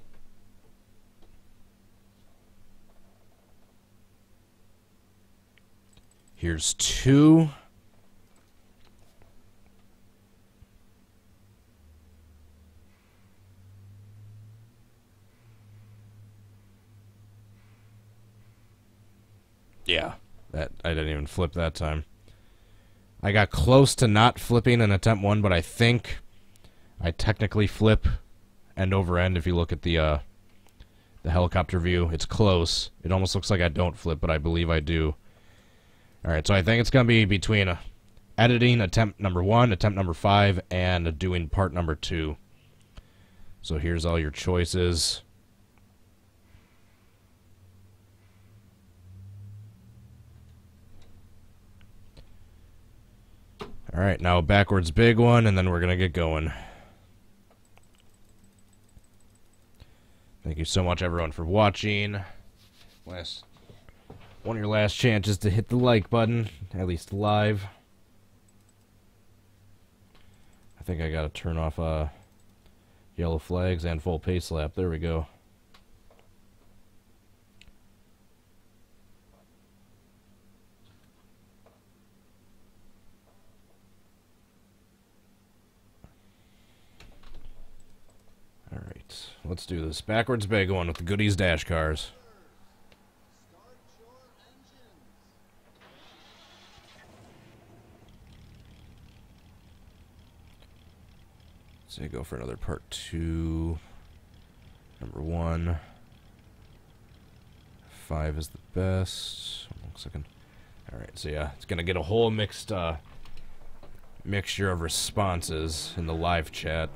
Here's 2. Yeah, that I didn't even flip that time. I got close to not flipping in attempt 1, but I think I technically flip end over end. If you look at the helicopter view, it's close. It almost looks like I don't flip, but I believe I do. Alright, so I think it's going to be between editing attempt number 1, attempt number 5, and doing part number 2. So here's all your choices. Alright, now a backwards big one, and then we're going to get going. Thank you so much, everyone, for watching. One of your last chances to hit the like button, at least live. I think I gotta turn off yellow flags and full pace lap. There we go. Alright, let's do this. Backwards big one with the Goody's dash cars. So go for another part 2. Number 1. 5 is the best. 1 second. Alright, so yeah, it's gonna get a whole mixture of responses in the live chat.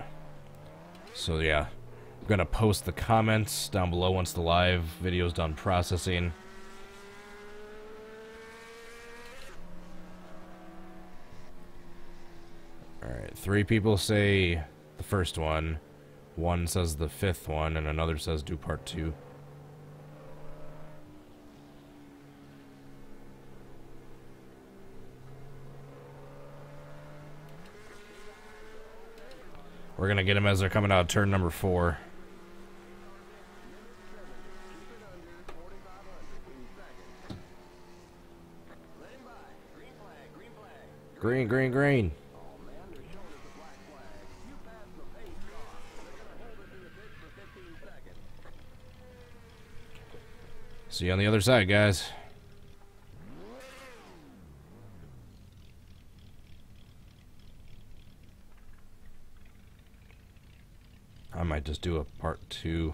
So yeah, I'm gonna post the comments down below once the live video's done processing. Alright, 3 people say the first one, 1 says the 5th one, and another says do part 2. We're gonna get them as they're coming out of turn number 4. Green, green, green. See you on the other side, guys. I might just do a part 2.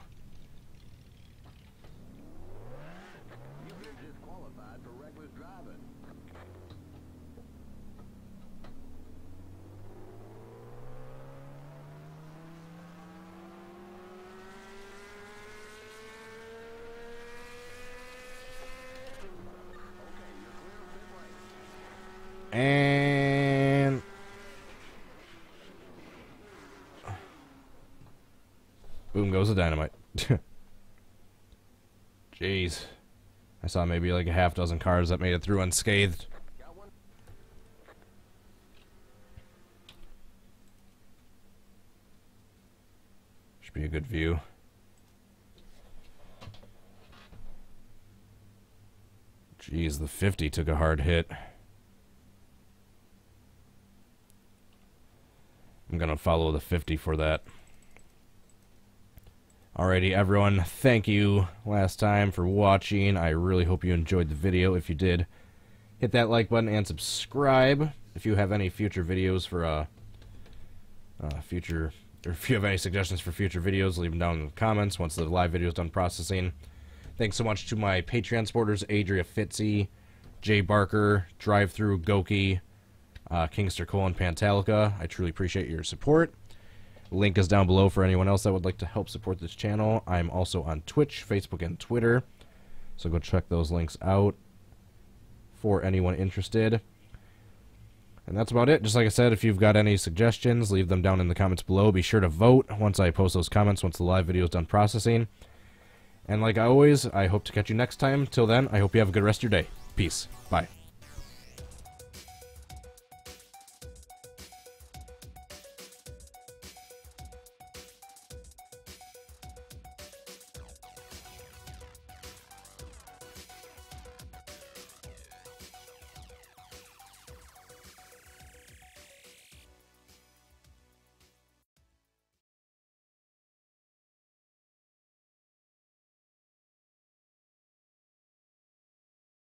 You've been disqualified for reckless driving. And boom goes the dynamite. Jeez. I saw maybe like a half dozen cars that made it through unscathed. Should be a good view. Jeez, the 50 took a hard hit. I'm gonna follow the 50 for that. Alrighty, everyone, thank you last time for watching. I really hope you enjoyed the video. If you did, hit that like button and subscribe. If you have any future videos for if you have any suggestions for future videos, leave them down in the comments once the live video is done processing. Thanks so much to my Patreon supporters, Adria Fitzy, Jay Barker, Drive-Thru, Goki, Kingster Cole, and Pantalica. I truly appreciate your support. Link is down below for anyone else that would like to help support this channel. I'm also on Twitch, Facebook, and Twitter, so go check those links out for anyone interested. And that's about it. Just like I said, if you've got any suggestions, leave them down in the comments below. Be sure to vote once I post those comments, once the live video is done processing. And like always, I hope to catch you next time. Till then, I hope you have a good rest of your day. Peace. Bye.